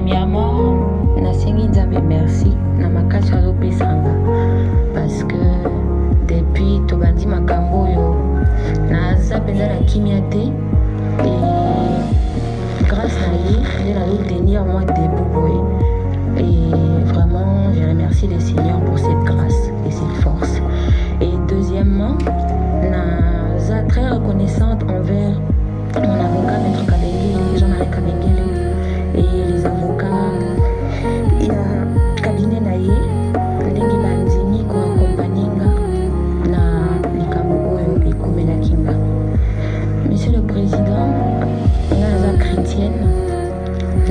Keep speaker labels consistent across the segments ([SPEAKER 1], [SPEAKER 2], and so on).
[SPEAKER 1] Premièrement, nasengi nzambe merci na makasi azopesanga parce que depuis tobandi makambo oyo naza mpenza na kimia te et grâce à ye nde nazotenir moi debout boye et vraiment je remercie le Seigneur pour cette grâce et cette force. Et deuxièmement, naza très reconnaissante envers mon avocat maître Kabengele, Jean-Marie Kabengele et les avocats ya cabinet na ye ndenge bandimi koaccompagne nga na likambo oyo ekomelaki nga. Monsieur le Président, nga naza chrétienne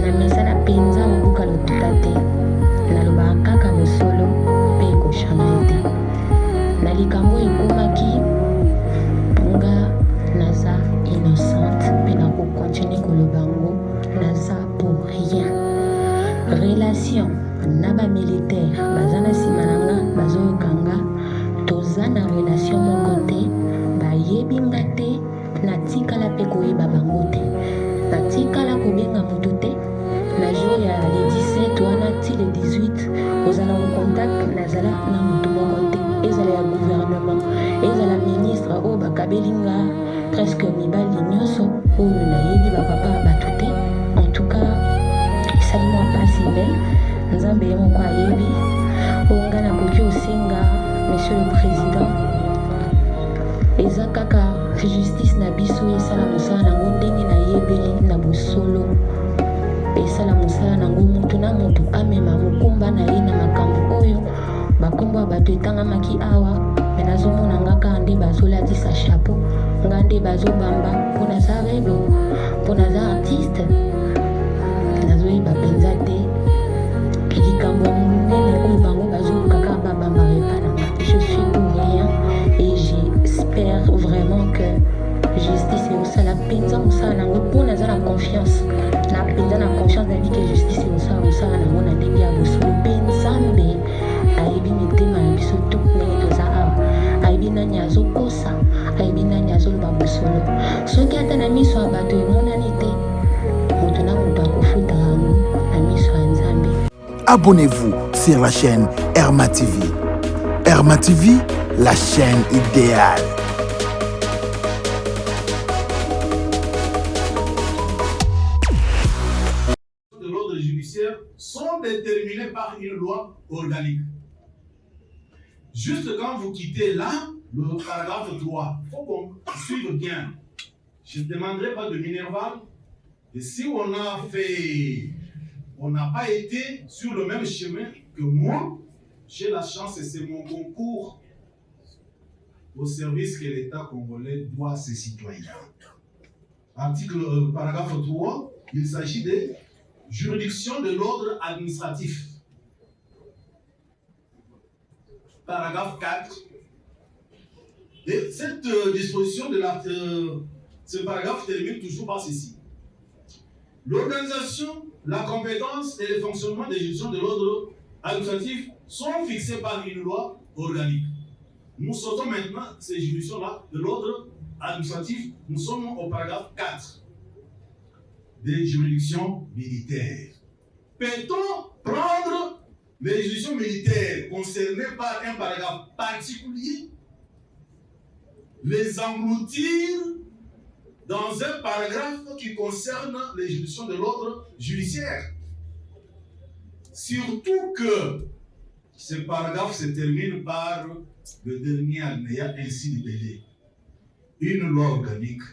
[SPEAKER 1] namesana mpenza kobuka lokuta te nalobaka kaka mosolo mpe ekochange te na likambo ekomaki nga naza innocente mpe nakokontinue koloba ngo naza pour rien. Relation na bamilitaire baza na nsima na nga bazoyoka nga toza na relation moko te bayebi nga te natikala mpe koyeba bango te natikala kobenga moto te na jour ya le 17 wana ti le 18 ozala kocontact nazala na moto moko te ezala ya gouvernement ezala ministre oyo bakabeli nga presque mibali nyonso oyo nayebi bapapa bato te. En tout cas esali mwa mpasi me nzambe ye moko ayebi oyo nga nakoki osenga monsieur le président eza kaka justice na biso esala mosala nango ndenge nayebeli na bosolo esala mosala nango motu na motu amema mokumba na ye na makambo oyo bakombo ya bato etangamaki awa me nazomona nga kaka nde bazolatisa chapeau nga nde bazobamba mpo naza reblo mpo naza artiste nazoyeba mpenza te likambo ya monene oyo bango bazokaka babamba repa na nga je suis pour rien et j'espère vraiment que justice eosala mpenza mosala nango mpo naza na confiance na mpenza na confiance nayebi ke justice eosala mosala nango na ndenge ya bosolo mpe nzambe ayebi mitema na biso to ndenge toza awa ayebi nani azokosa ayebi nani azoloba bosolo soki ata na miso ya bato emonani te moto na moto akofutaka yango na miso ya nzambe.
[SPEAKER 2] Abonnez-vous sur la chaîne Herma TV. Herma TV, la chaîne idéale.
[SPEAKER 3] De l'ordre judiciaire sont déterminés par une loi organique. Juste quand vous quittez là, le paragraphe 3, il faut qu'on suive bien. Je ne demanderai pas de Minerval. Et si on n'a pas été sur le même chemin que moi, j'ai la chance et c'est mon concours au service que l'État congolais doit à ses citoyens. Paragraphe 3, il s'agit de juridiction de l'ordre administratif. Paragraphe 4. Et cette disposition de ce paragraphe termine toujours par ceci. L'organisation, la compétence et le fonctionnement des juridictions de l'ordre administratif sont fixés par une loi organique. Nous sortons maintenant ces juridictions-là de l'ordre administratif. Nous sommes au paragraphe 4 des juridictions militaires. Peut-on prendre les juridictions militaires concernées par un paragraphe particulier, les engloutir dans un paragraphe qui concerne les juridictions de l'ordre judiciaire? Surtout que ce paragraphe se termine par le dernier alinéa ainsi libellé. Une loi organique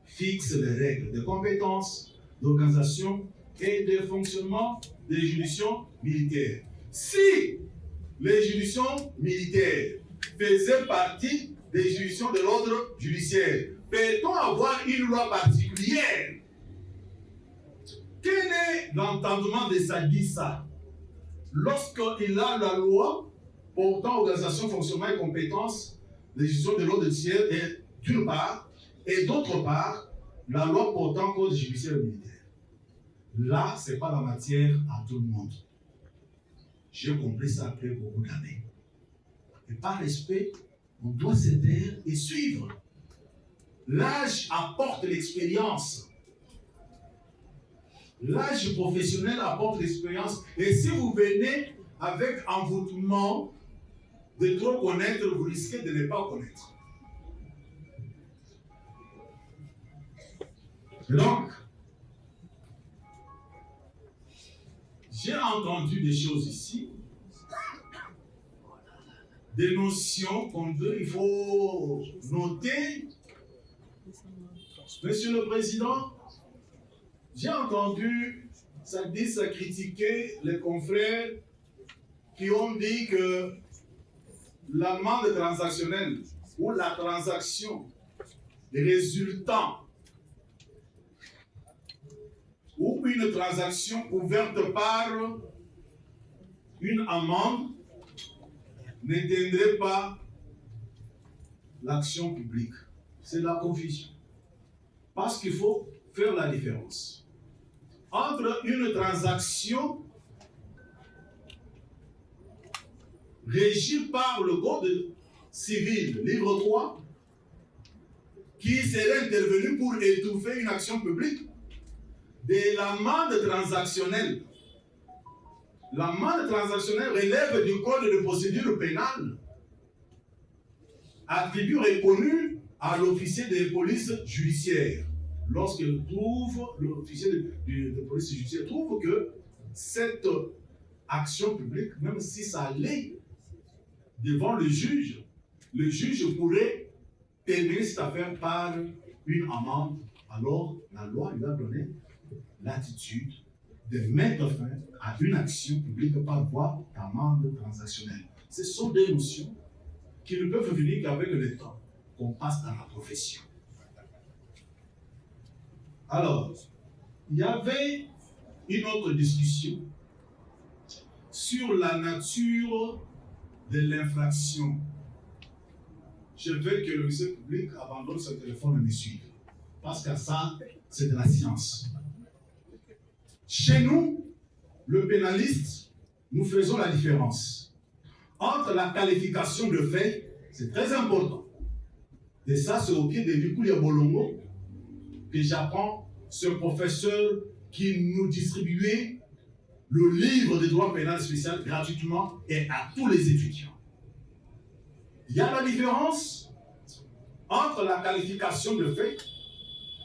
[SPEAKER 3] fixe les règles de compétences, d'organisation et de fonctionnement des juridictions militaires. Si les juridictions militaires faisaient partie des juridictions de l'ordre judiciaire, peut-on avoir une loi particulière? Quel est l'entendement de ça? Lorsqu'il a la loi portant organisation, fonctionnement et compétences des juridictions de l'ordre judiciaire, d'une part, et d'autre part, la loi portant code judiciaire militaire. Là, ce n'est pas la matière à tout le monde. J'ai compris ça après beaucoup d'années. Et par respect, on doit se taire et suivre. L'âge apporte l'expérience. L'âge professionnel apporte l'expérience. Et si vous venez avec envoûtement de trop connaître, vous risquez de ne pas connaître. Donc, j'ai entendu des choses ici, des notions il faut noter. Monsieur le Président, j'ai entendu ça critiquer les confrères qui ont dit que l'amende transactionnelle ou la transaction résultant ou une transaction ouverte par une amende n'éteindrait pas l'action publique. C'est la confusion. Parce qu'il faut faire la différence entre une transaction régie par le Code civil, livre 3, qui serait intervenu pour étouffer une action publique, de l'amende transactionnelle. L'amende transactionnelle relève du Code de procédure pénale, attribut reconnu à l'officier de police judiciaire. Lorsqu'il trouve, l'officier de police judiciaire trouve que cette action publique, même si ça allait devant le juge pourrait terminer cette affaire par une amende. Alors, la loi lui a donné l'attitude de mettre fin à une action publique par voie d'amende transactionnelle. Ce sont des notions qui ne peuvent venir qu'avec le temps qu'on passe dans la profession. Alors, il y avait une autre discussion sur la nature de l'infraction. Je veux que le ministère public abandonne ce téléphone et me suive. Parce que ça, c'est de la science. Chez nous, le pénaliste, nous faisons la différence entre la qualification de fait, c'est très important. Et ça, c'est au pied de Bikulia Bolongo que j'apprends ce professeur qui nous distribuait le livre de droit pénal spécial gratuitement et à tous les étudiants. Il y a la différence entre la qualification de fait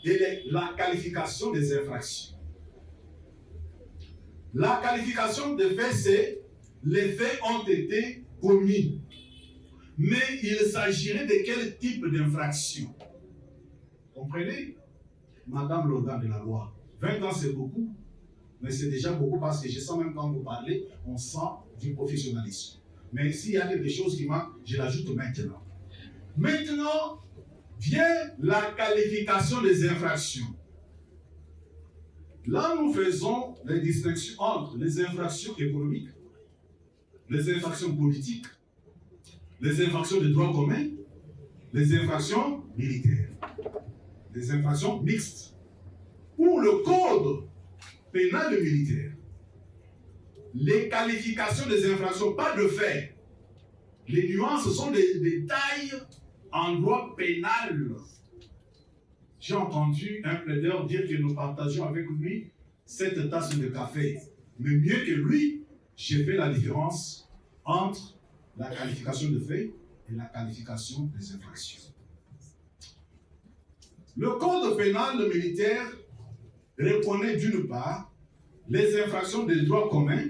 [SPEAKER 3] et la qualification des infractions. La qualification de fait, c'est les faits ont été commis. Mais il s'agirait de quel type d'infraction? Comprenez? Madame l'organe de la loi, 20 ans c'est beaucoup, mais c'est déjà beaucoup parce que je sens même quand vous parlez, on sent du professionnalisme. Mais s'il y a quelque chose qui manque, je l'ajoute maintenant. Maintenant, vient la qualification des infractions. Là, nous faisons les distinctions entre les infractions économiques, les infractions politiques, les infractions de droit commun, les infractions militaires, les infractions mixtes. Pour le code pénal et militaire, les qualifications des infractions, pas de fait. Les nuances sont des détails en droit pénal. J'ai entendu un plaideur dire que nous partageons avec lui cette tasse de café. Mais mieux que lui, j'ai fait la différence entre la qualification de fait et la qualification des infractions. Le code pénal militaire reconnaît d'une part les infractions des droits communs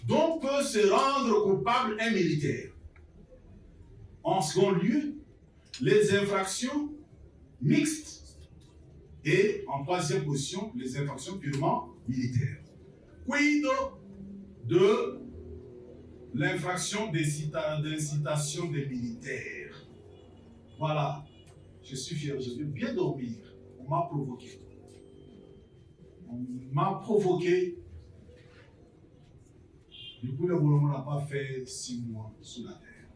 [SPEAKER 3] dont peut se rendre coupable un militaire. En second lieu, les infractions mixtes et en troisième position, les infractions purement militaires. Quid de l'infraction d'incitation des militaires? Voilà, je suis fier, je vais bien dormir. On m'a provoqué. On m'a provoqué. Du coup, le Bolongo n'a pas fait 6 mois sous la terre.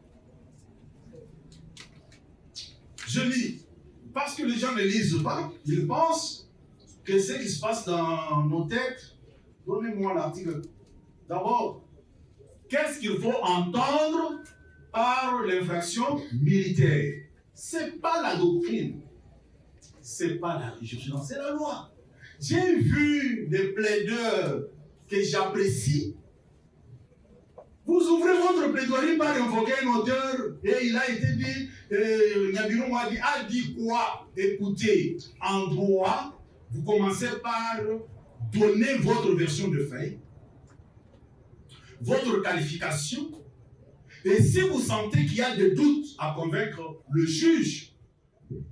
[SPEAKER 3] Je lis. Parce que les gens ne lisent pas, ils pensent que ce qui se passe dans nos têtes. Donnez-moi l'article. D'abord, qu'est-ce qu'il faut entendre par l'infraction militaire? Ce n'est pas la doctrine, ce n'est pas la jurisprudence, c'est la loi. J'ai vu des plaideurs que j'apprécie. Vous ouvrez votre plaidoirie par invoquer un auteur et il a été dit, Nyabiro Mwadi a dit quoi? Écoutez, en droit, vous commencez par donner votre version de fait, votre qualification, et si vous sentez qu'il y a des doutes à convaincre le juge,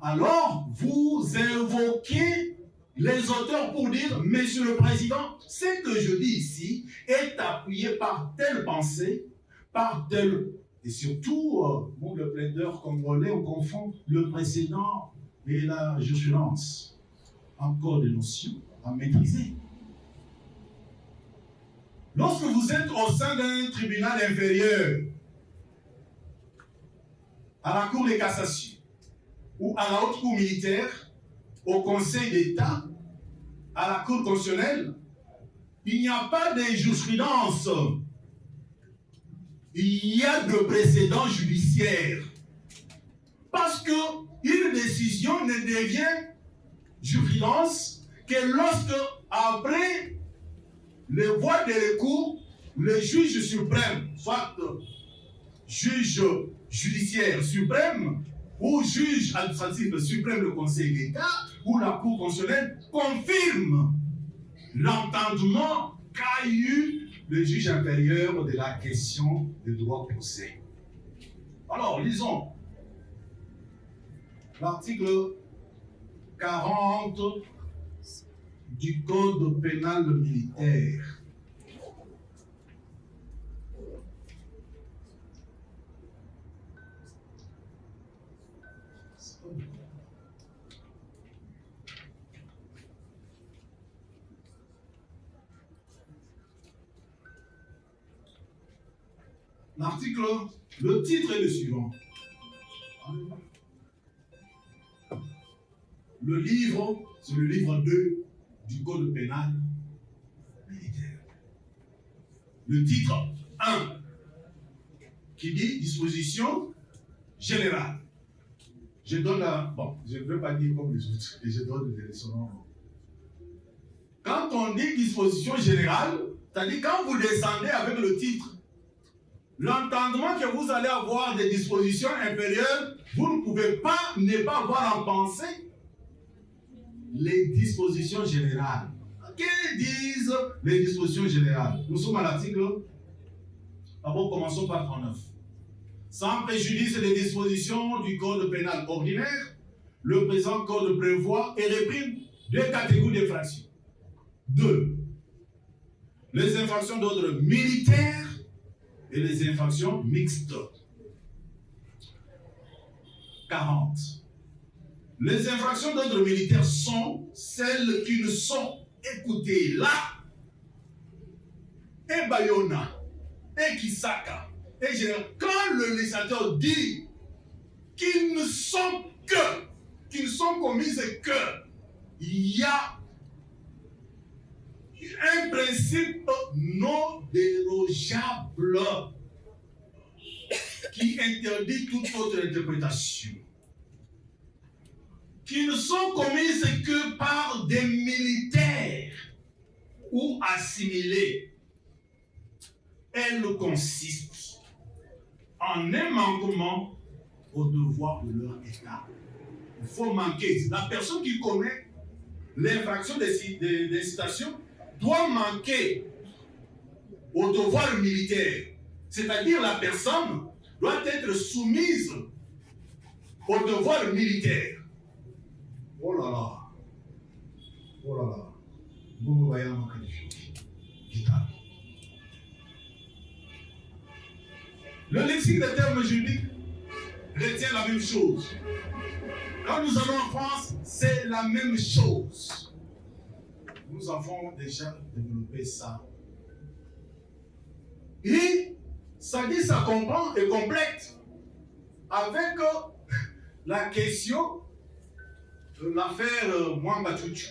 [SPEAKER 3] alors vous invoquez les auteurs pour dire, Monsieur le Président, ce que je dis ici est appuyé par telle pensée, par telle... Et surtout, nous, le plaideur congolais, on confond le précédent et la jurisprudence. Encore des notions à maîtriser. Lorsque vous êtes au sein d'un tribunal inférieur, à la Cour de cassation, ou à la Haute Cour militaire, au Conseil d'État, à la Cour constitutionnelle, il n'y a pas de jurisprudence. Il y a de précédents judiciaires. Parce qu'une décision ne devient jurisprudence que lorsque, après le voie de recours, le juge suprême, soit juge judiciaire suprême, ou juge administratif suprême, le Conseil d'État, ou la Cour constitutionnelle, confirme l'entendement qu'a eu le juge inférieur de la question de droit procès. Alors, lisons l'article 40 du Code pénal militaire. L'article, le titre est le suivant. Le livre, c'est le livre 2 du Code pénal militaire. Le titre 1, qui dit disposition générale. Je donne la... Bon, je ne veux pas dire comme les autres, et je donne les leçons. Quand on dit disposition générale, c'est-à-dire quand vous descendez avec le titre, l'entendement que vous allez avoir des dispositions inférieures, vous ne pouvez pas ne pas avoir en pensée les dispositions générales. Que disent les dispositions générales? Nous sommes à l'article. D'abord, commençons par 39. Sans préjudice des dispositions du Code pénal ordinaire, le présent Code prévoit et réprime deux catégories d'infractions. 2. Les infractions d'ordre militaire et les infractions mixtes. 40. Les infractions d'ordre militaire sont celles qui ne sont, écoutez là, et Bayona, et Kisaka, et général. Quand le législateur dit qu'ils ne sont commises que, il y a un principe non dérogeable qui interdit toute autre interprétation, qui ne sont commises que par des militaires ou assimilés. Elles consistent en un manquement au devoir de leur État. Il faut manquer. La personne qui commet l'infraction d'incitation doit manquer au devoir militaire. C'est-à-dire la personne doit être soumise au devoir militaire. Oh là là. Oh là là. Vous voyez ma qualification. Le lexique des termes juridiques retient la même chose. Quand nous allons en France, c'est la même chose. Nous avons déjà développé ça. Et ça dit, ça comprend et complète avec la question de l'affaire Mwamba Tutu.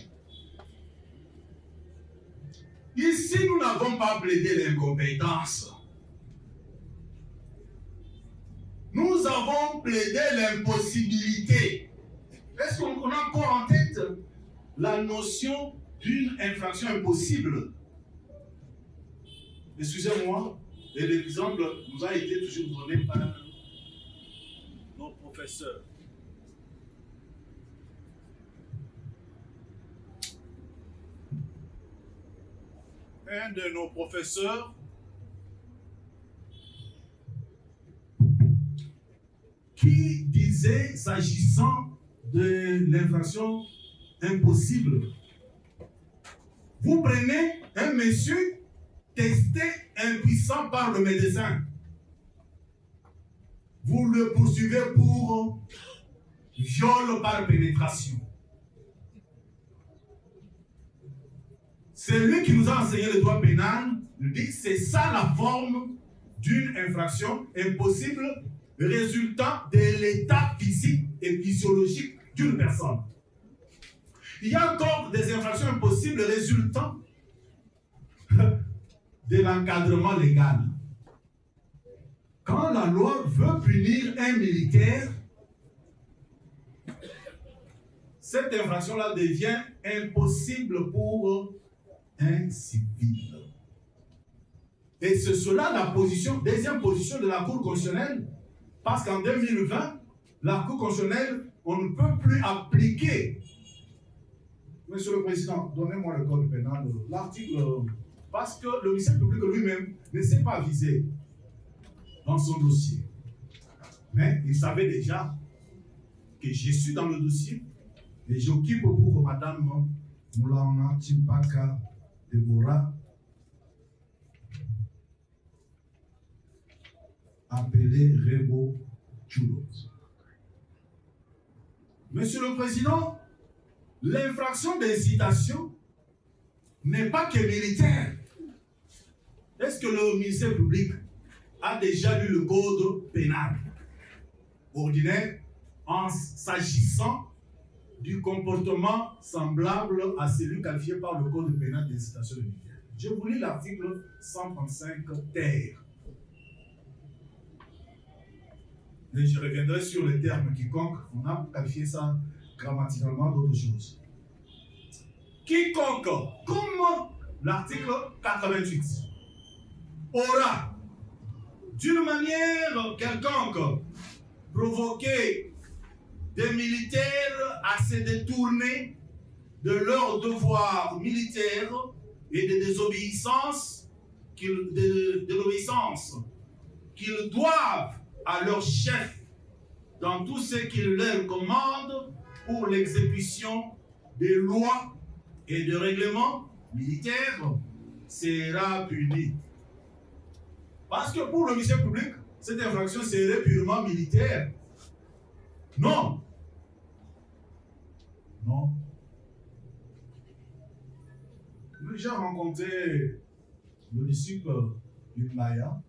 [SPEAKER 3] Ici, nous n'avons pas plaidé l'incompétence. Nous avons plaidé l'impossibilité. Est-ce qu'on a encore en tête la notion d'une infraction impossible. Excusez-moi, et l'exemple nous a été toujours donné par nos professeurs. Un de nos professeurs qui disait, s'agissant de l'infraction impossible, vous prenez un monsieur testé impuissant par le médecin, vous le poursuivez pour viol par pénétration. C'est lui qui nous a enseigné le droit pénal, nous dit que c'est ça la forme d'une infraction impossible résultant de l'état physique et physiologique d'une personne. Il y a encore des infractions impossibles résultant de l'encadrement légal. Quand la loi veut punir un militaire, cette infraction-là devient impossible pour un civil. Et c'est cela la deuxième position de la Cour constitutionnelle, parce qu'en 2020, la Cour constitutionnelle, on ne peut plus appliquer. Monsieur le Président, donnez-moi le code pénal, l'article, parce que le ministère public lui-même ne s'est pas visé dans son dossier. Mais il savait déjà que je suis dans le dossier et j'occupe pour Madame Moulana Chimpaka Deborah, appelée Rebo Chulot. Monsieur le Président, l'infraction d'incitation n'est pas que militaire. Est-ce que le ministère public a déjà lu le code pénal ordinaire en s'agissant du comportement semblable à celui qualifié par le code pénal d'incitation militaire? Je vous lis l'article 135 terre. Et je reviendrai sur les termes quiconque. On a qualifié ça grammaticalement d'autres choses. Quiconque, comme l'article 88, aura, d'une manière quelconque, provoqué des militaires à se détourner de leurs devoirs militaires et de désobéissance qu'ils doivent à leur chef dans tout ce qu'il leur commande pour l'exécution des lois et des règlements militaires sera puni. Parce que pour le ministère public, cette infraction serait purement militaire. Non. Non. J'ai rencontré le disciple Maya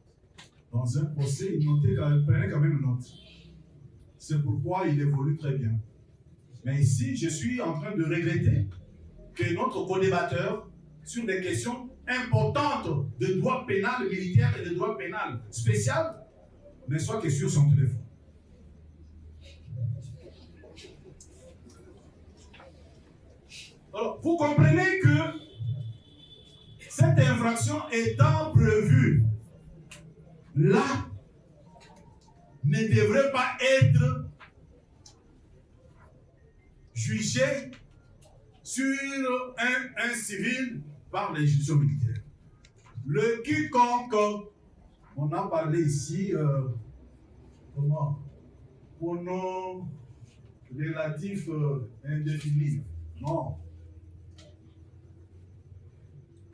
[SPEAKER 3] dans un procès, il prenait quand même note. C'est pourquoi il évolue très bien. Mais ici, je suis en train de regretter que notre co-débatteur, sur des questions importantes de droit pénal militaire et de droit pénal spécial, ne soit que sur son téléphone. Alors, vous comprenez que cette infraction étant prévue là, ne devrait pas être jugé sur un civil par les juridictions militaires. Le quiconque, on a parlé ici, pronom relatif indéfini. Non.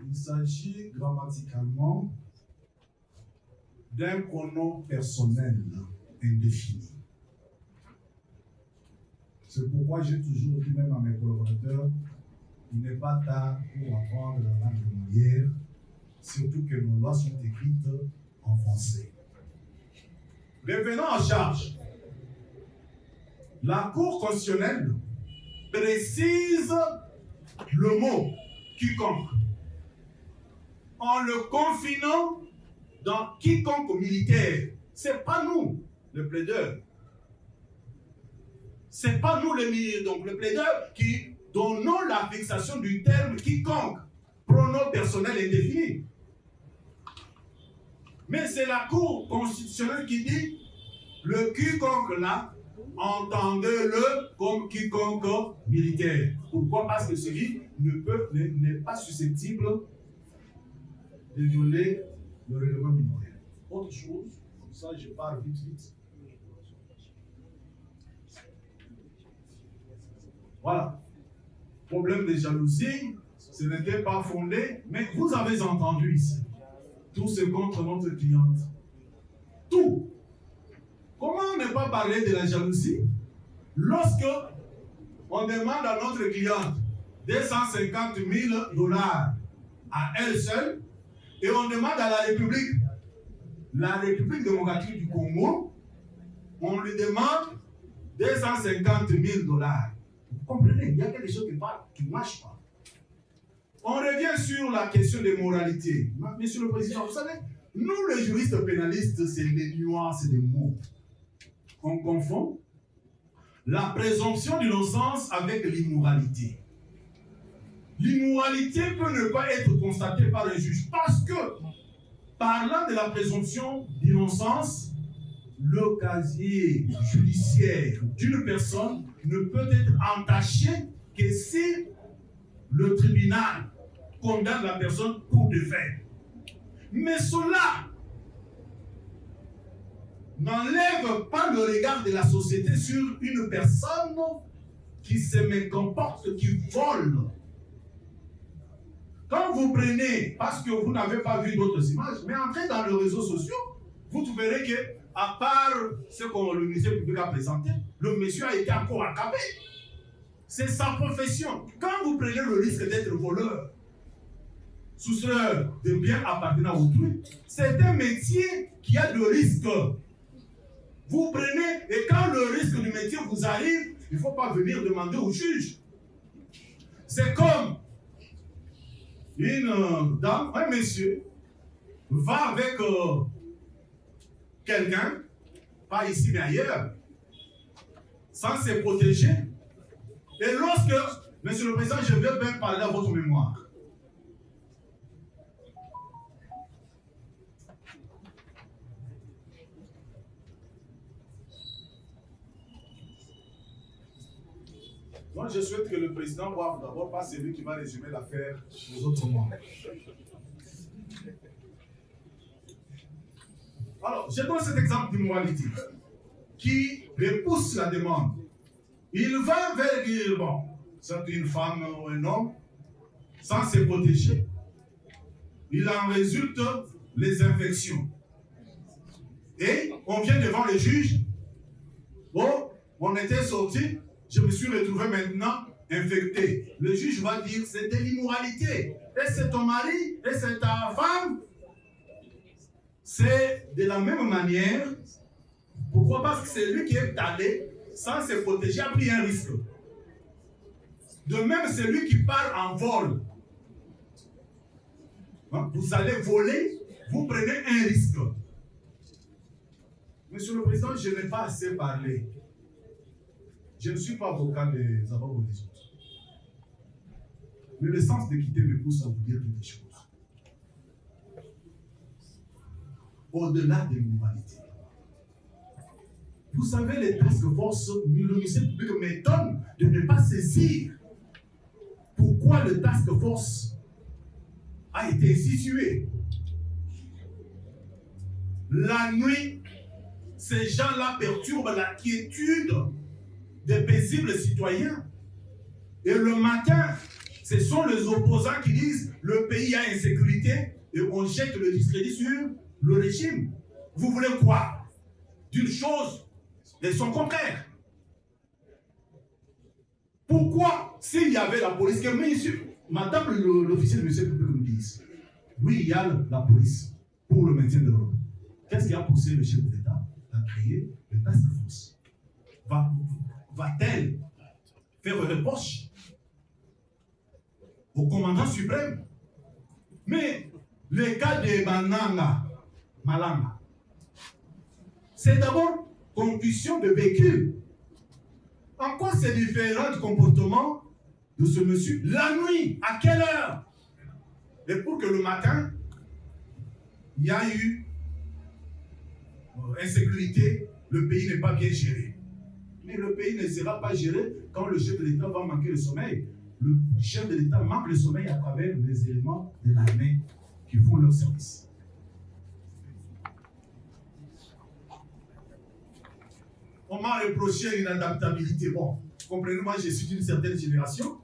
[SPEAKER 3] Il s'agit grammaticalement d'un pronom personnel indéfini. C'est pourquoi j'ai toujours dit même à mes collaborateurs, il n'est pas tard pour apprendre la langue de Molière, surtout que nos lois sont écrites en français. Revenons en charge. La Cour constitutionnelle précise le mot quiconque en le confinant dans quiconque militaire. Ce n'est pas nous, le plaideur. Ce n'est pas nous, le plaideur, qui donnons la fixation du terme quiconque, pronom personnel indéfini. Mais c'est la Cour constitutionnelle qui dit le quiconque là, entendez-le comme quiconque militaire. Pourquoi? Parce que celui n'est pas susceptible de violer le règlement militaire. Autre chose, comme ça je parle vite. Voilà. Problème de jalousie, ce n'était pas fondé, mais vous avez entendu ici. Tout c'est contre notre cliente. Tout. Comment ne pas parler de la jalousie lorsque on demande à notre cliente 250 000 $ à elle seule et on demande à la République démocratique du Congo, on lui demande 250 000 $. Vous comprenez, il y a quelque chose qui ne marche pas. On revient sur la question des moralités. Monsieur le Président, vous savez, nous les juristes pénalistes, c'est les nuances des mots. On confond la présomption d'innocence avec l'immoralité. L'immoralité peut ne pas être constatée par un juge parce que, parlant de la présomption d'innocence, le casier judiciaire d'une personne ne peut être entaché que si le tribunal condamne la personne pour des faits. Mais cela n'enlève pas le regard de la société sur une personne qui se mécomporte, qui vole. Quand vous prenez, parce que vous n'avez pas vu d'autres images, mais entrez dans les réseaux sociaux, vous verrez que, à part ce que le ministère public a présenté, le monsieur a été encore accabé. C'est sa profession. Quand vous prenez le risque d'être voleur, soustreur de biens appartenant à autrui, c'est un métier qui a de risques. Vous prenez, et quand le risque du métier vous arrive, il ne faut pas venir demander au juge. C'est comme une dame, un monsieur, va avec quelqu'un, pas ici mais ailleurs, sans se protéger. Et lorsque, Monsieur le Président, je vais bien parler à votre mémoire. Donc je souhaite que le président voit d'abord pas celui qui va résumer l'affaire aux autres membres. Alors, je donne cet exemple d'immoralité qui repousse la demande. Il va vers dire, bon, c'est une femme ou un homme, sans se protéger. Il en résulte les infections. Et on vient devant le juge. Bon, on était sorti, je me suis retrouvé maintenant infecté. Le juge va dire, c'est de l'immoralité. Et c'est ton mari, et c'est ta femme. C'est de la même manière. Pourquoi? Parce que c'est lui qui est allé sans se protéger, a pris un risque. De même, c'est lui qui part en vol. Vous allez voler, vous prenez un risque. Monsieur le Président, je n'ai pas assez parlé. Je ne suis pas avocat des avocats des autres. Mais le sens d'équité me pousse à vous dire quelque chose. Au-delà des moralités. Vous savez, les task force, le ministère public m'étonne de ne pas saisir pourquoi le task force a été institué. La nuit, ces gens-là perturbent la quiétude des paisibles citoyens. Et le matin, ce sont les opposants qui disent le pays a insécurité et on jette le discrédit sur le régime. Vous voulez quoi? D'une chose et son contraire. Pourquoi, s'il y avait la police, que madame l'officier de ministère public nous dise, oui, il y a la police pour le maintien de l'ordre. Qu'est-ce qui a poussé le chef de l'État à créer le task force? Va-t-elle faire reproche au commandant suprême? Mais le cas de Malanga, c'est d'abord confusion de véhicule. En quoi c'est différent du comportement de ce monsieur la nuit. À quelle heure? Et pour que le matin, il y a eu insécurité, le pays n'est pas bien géré. Mais le pays ne sera pas géré quand le chef de l'État va manquer le sommeil. Le chef de l'État manque le sommeil à travers les éléments de l'armée qui font leur service. On m'a reproché une inadaptabilité. Bon, comprenez-moi, je suis d'une certaine génération.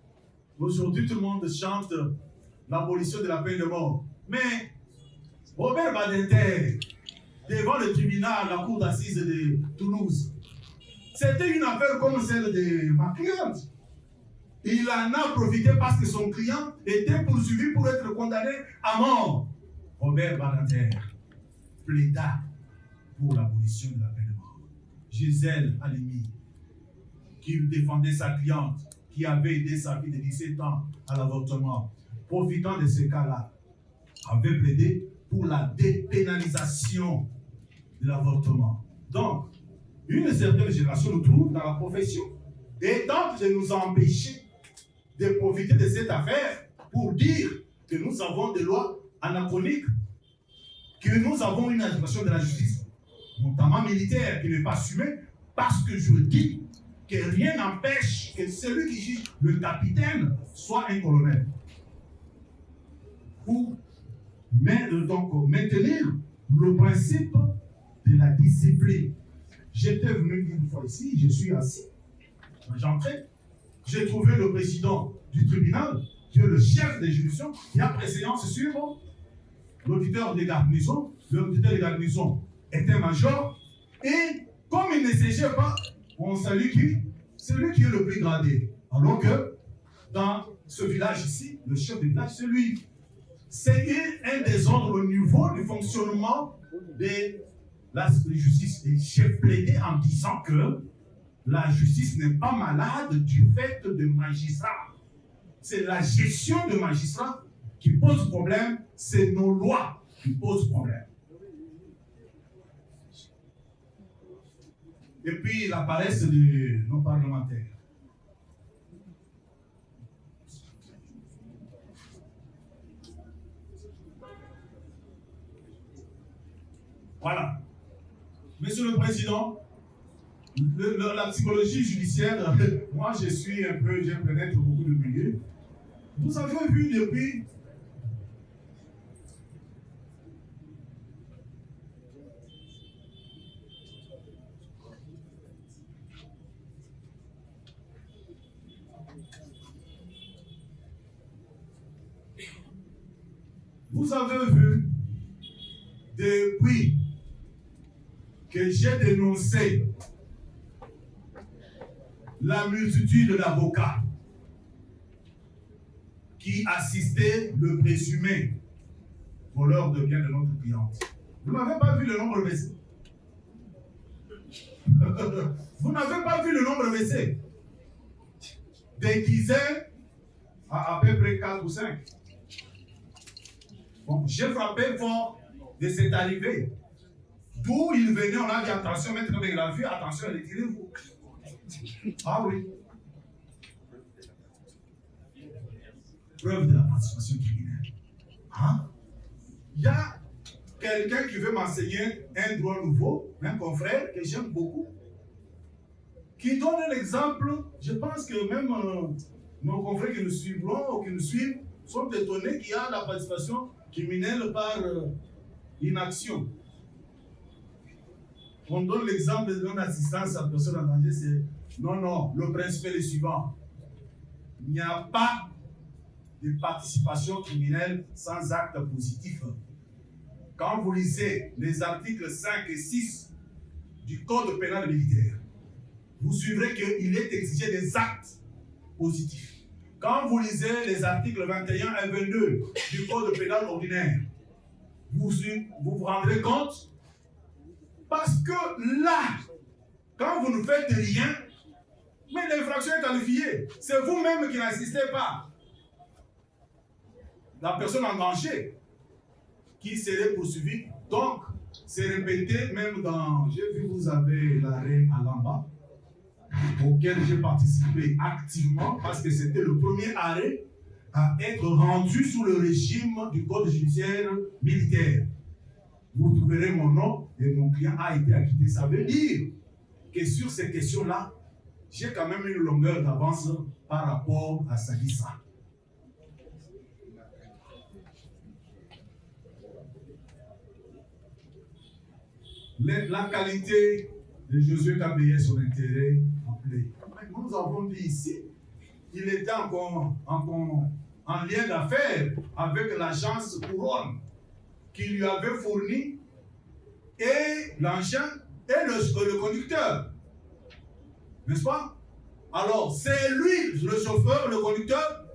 [SPEAKER 3] Aujourd'hui, tout le monde chante l'abolition de la peine de mort. Mais Robert Badinter, devant le tribunal, la cour d'assises de Toulouse, c'était une affaire comme celle de ma cliente. Il en a profité parce que son client était poursuivi pour être condamné à mort. Robert Badinter plaida pour l'abolition de la peine de mort. Gisèle Halimi, qui défendait sa cliente, qui avait aidé sa fille de 17 ans à l'avortement, profitant de ce cas-là, avait plaidé pour la dépénalisation de l'avortement. Donc, une certaine génération nous trouve dans la profession et tente de nous empêcher de profiter de cette affaire pour dire que nous avons des lois anachroniques, que nous avons une administration de la justice, notamment militaire, qui n'est pas assumée, parce que je dis que rien n'empêche que celui qui juge le capitaine soit un colonel. Pour donc maintenir le principe de la discipline. J'étais venu une fois ici, je suis assis, j'entrais, j'ai trouvé le président du tribunal, qui est le chef des juridictions, qui a préséance sur l'auditeur des garnisons. L'auditeur des garnisons était major, et comme il ne siégeait pas, on salue qui? Celui qui est le plus gradé. Alors que dans ce village ici, le chef du village, c'est lui. C'est un des ordres au niveau du fonctionnement de la justice. Et j'ai plaidé en disant que la justice n'est pas malade du fait de magistrats. C'est la gestion de magistrats qui pose problème, c'est nos lois qui posent problème. Et puis la paresse de nos parlementaires. Voilà. Monsieur le Président, la psychologie judiciaire, moi je suis un peu, je pénètre beaucoup de milieux. Vous avez vu depuis depuis que j'ai dénoncé la multitude d'avocats qui assistaient le présumé voleur de biens de notre cliente. Vous n'avez pas vu le nombre baissé. Vous n'avez pas vu le nombre baissé. Des dizaines à peu près 4 ou 5. Bon, j'ai frappé fort de cette arrivée. D'où il venait, on a dit attention, maître de la vue, attention, retirez-vous. Ah oui. Preuve de la participation criminelle. Hein? Il y a quelqu'un qui veut m'enseigner un droit nouveau, un confrère que j'aime beaucoup, qui donne un exemple. Je pense que même nos confrères qui nous suivront ou qui nous suivent sont étonnés qu'il y a la participation criminelle par inaction. On donne l'exemple de non-assistance à personne en danger, c'est non, le principe est le suivant. Il n'y a pas de participation criminelle sans acte positif. Quand vous lisez les articles 5 et 6 du Code pénal militaire, vous suivrez qu'il est exigé des actes positifs. Quand vous lisez les articles 21 et 22 du Code pénal ordinaire, vous vous rendrez compte. Parce que là, quand vous ne faites rien, mais l'infraction est qualifiée. C'est vous-même qui n'assistez pas. La personne en danger qui serait poursuivie. Donc, c'est répété même dans... J'ai vu, vous avez l'arrêt à Lamba. auquel j'ai participé activement parce que c'était le premier arrêt à être rendu sous le régime du code judiciaire militaire. Vous trouverez mon nom et mon client a été acquitté. Ça veut dire que sur ces questions-là, j'ai quand même une longueur d'avance par rapport à Salissa. La qualité de Josué Kabeye, son intérêt appelé. Nous avons dit ici qu'il était en lien d'affaires avec l'agence Couronne qui lui avait fourni et l'engin et le conducteur. N'est-ce pas? Alors, c'est lui, le chauffeur, le conducteur,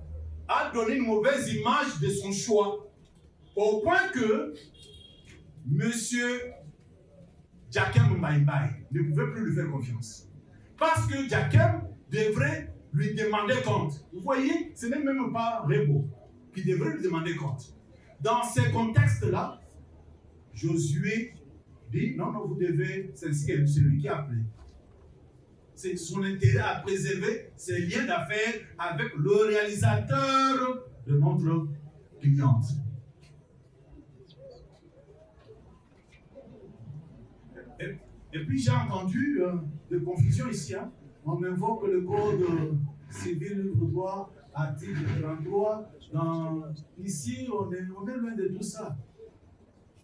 [SPEAKER 3] a donné une mauvaise image de son choix. Au point que monsieur Jakem Mbaïmbaï ne pouvait plus lui faire confiance. Parce que Jakem devrait lui demander compte. Vous voyez, ce n'est même pas Rebo qui devrait lui demander compte. Dans ces contextes-là, Josué dit, non, vous devez, c'est celui qui a appelé. C'est son intérêt à préserver ses liens d'affaires avec le réalisateur de notre cliente. Et puis j'ai entendu des confusions ici. Hein. On invoque le code civil libre droit, article 33. Ici, on est loin de tout ça.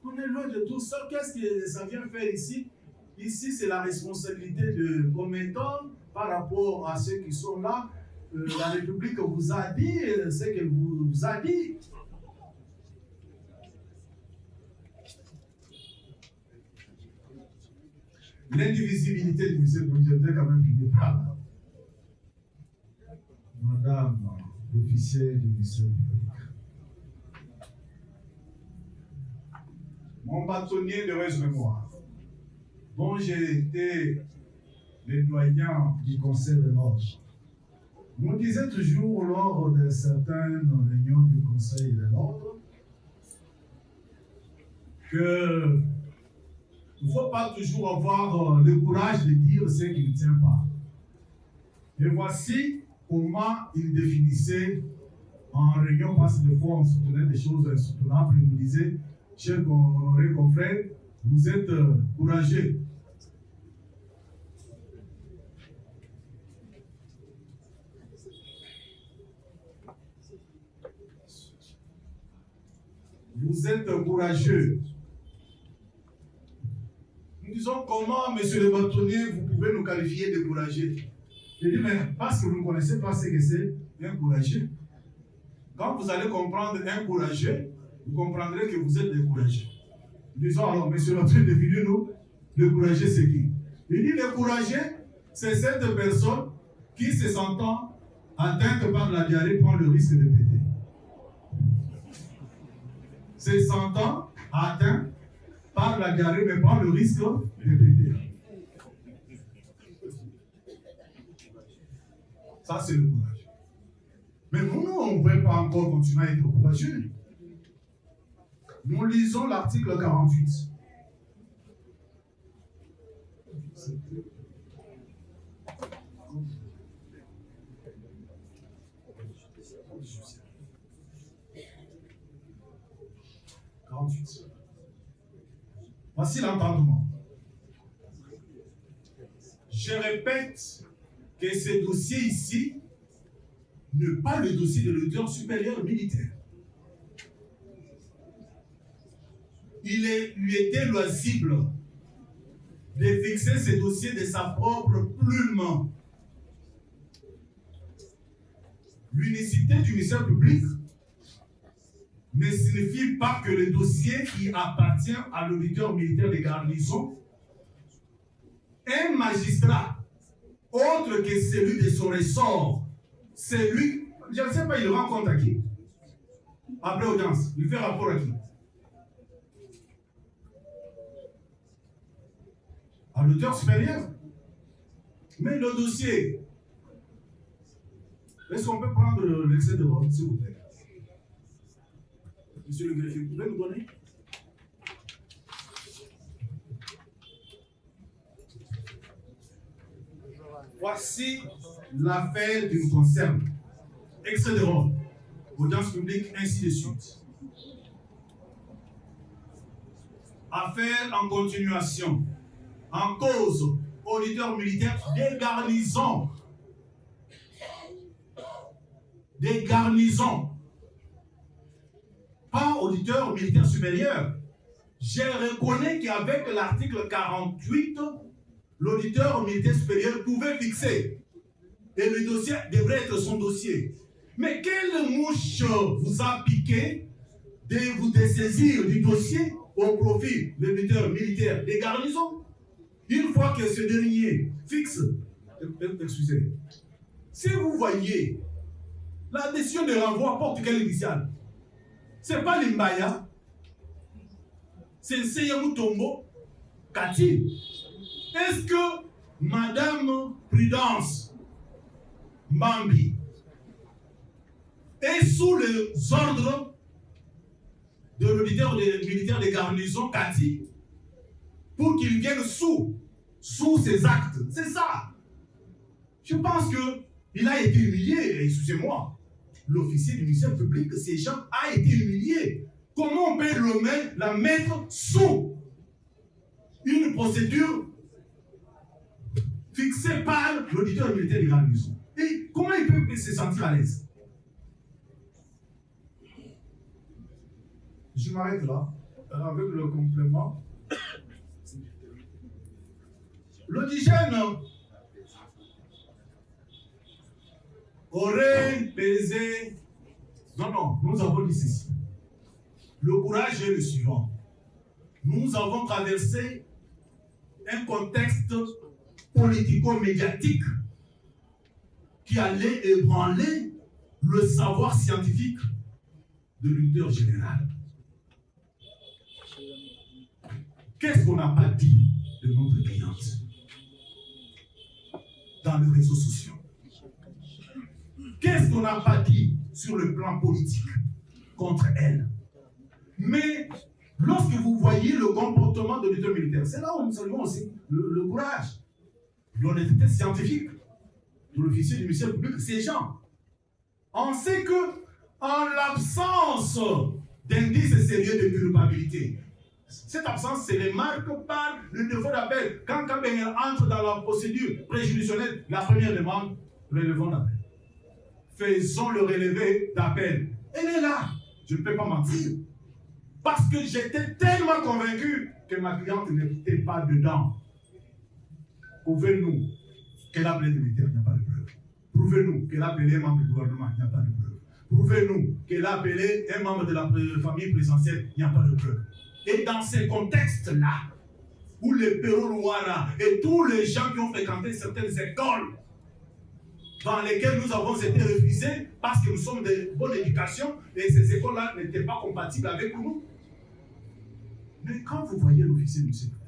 [SPEAKER 3] On est loin de tout ça. Qu'est-ce que ça vient faire ici? Ici, c'est la responsabilité de commettants par rapport à ceux qui sont là. La République vous a dit ce qu'elle vous a dit. L'indivisibilité du ministère public, je quand même finir par là. Madame l'officier du ministère public. Mon bâtonnier de heureuse mémoire, dont j'ai été le doyen du Conseil de l'ordre, nous disait toujours lors de certaines réunions du Conseil de l'ordre que il ne faut pas toujours avoir le courage de dire ce qui ne tient pas. Et voici comment il définissait en réunion, parce que des fois on soutenait des choses insoutenables, il nous disait, chers honorés confrères, vous êtes courageux. Vous êtes courageux. Nous disons comment, monsieur le bâtonnier, vous pouvez nous qualifier de courageux. Je dis, mais parce que vous ne connaissez pas ce que c'est un courageux. Quand vous allez comprendre un courageux, vous comprendrez que vous êtes des courageux. Nous disons alors, monsieur le bâtonnier, définissez-nous, le courageux c'est qui? Il dit, le courageux, c'est cette personne qui, se sentant atteinte par la diarrhée, prend le risque de péter. Se sentant atteint par la diarrhée, mais prend le risque de péter. Ça, c'est le courage. Mais nous, on ne peut pas encore continuer à être courageux. Nous lisons l'article 48. Voici l'entendement. Je répète que ce dossier ici n'est pas le dossier de l'auditeur supérieur militaire. Il lui était loisible de fixer ce dossier de sa propre plume. L'unicité du ministère public ne signifie pas que le dossier qui appartient à l'auditeur militaire des garnisons, un magistrat autre que celui de son ressort, c'est lui, je ne sais pas, il rend compte à qui? Après audience, il fait rapport à qui? À l'auditeur supérieur. Mais le dossier, est-ce qu'on peut prendre l'excès de vote, s'il vous plaît? Monsieur le greffier, vous pouvez nous donner? Voici l'affaire qui nous concerne. Extrait de Rome, audience publique, ainsi de suite. Affaire en continuation. En cause, auditeur militaire des garnisons. Des garnisons. Pas auditeur militaire supérieur. Je reconnais qu'avec l'article 48, l'auditeur militaire supérieur pouvait fixer. Et le dossier devrait être son dossier. Mais quelle mouche vous a piqué de vous dessaisir du dossier au profit de l'auditeur militaire des garnisons? Une fois que ce dernier fixe, excusez, si vous voyez la décision de renvoi porte quelle initiale? Ce n'est pas l'Imbaya, c'est Seyamoutombo Kati. Est-ce que Madame Prudence Mbambi est sous les ordres de l'auditeur militaire des garnisons Kati pour qu'il vienne sous ses actes? C'est ça. Je pense qu'il a été humilié, excusez-moi. L'officier du ministère public, ces gens, a été humilié. Comment on peut la mettre sous une procédure fixée par l'auditeur militaire des garnisons? Et comment il peut se sentir à l'aise? Je m'arrête là, avec le complément. L'audigène aurait pesé. Non, nous avons dit ceci. Le courage est le suivant. Nous avons traversé un contexte politico-médiatique qui allait ébranler le savoir scientifique de l'auditeur général. Qu'est-ce qu'on n'a pas dit de notre cliente dans les réseaux sociaux? Qu'est-ce qu'on n'a pas dit sur le plan politique contre elle? Mais lorsque vous voyez le comportement de l'auditeur militaire, c'est là où nous saluons aussi le courage, l'honnêteté scientifique de l'officier du ministère public. Ces gens, on sait que en l'absence d'indices sérieux de culpabilité, cette absence se remarque par le défaut d'appel. Quand Kabengel entre dans la procédure préjudicielle, la première demande, relevons d'appel. Faisons le relevé d'appel. Elle est là. Je ne peux pas mentir. Parce que j'étais tellement convaincu que ma cliente n'était pas dedans. Prouvez-nous qu'elle a appelé le militaire, il n'y a pas de preuve. Prouvez-nous qu'elle a appelé un membre du gouvernement, il n'y a pas de preuve. Prouvez-nous qu'elle a appelé un membre de la famille présidentielle, il n'y a pas de preuve. Et dans ces contextes-là, où les Péroulouara et tous les gens qui ont fréquenté certaines écoles dans lesquelles nous avons été refusés parce que nous sommes de bonne éducation et ces écoles-là n'étaient pas compatibles avec nous. Mais quand vous voyez l'officier du ministère,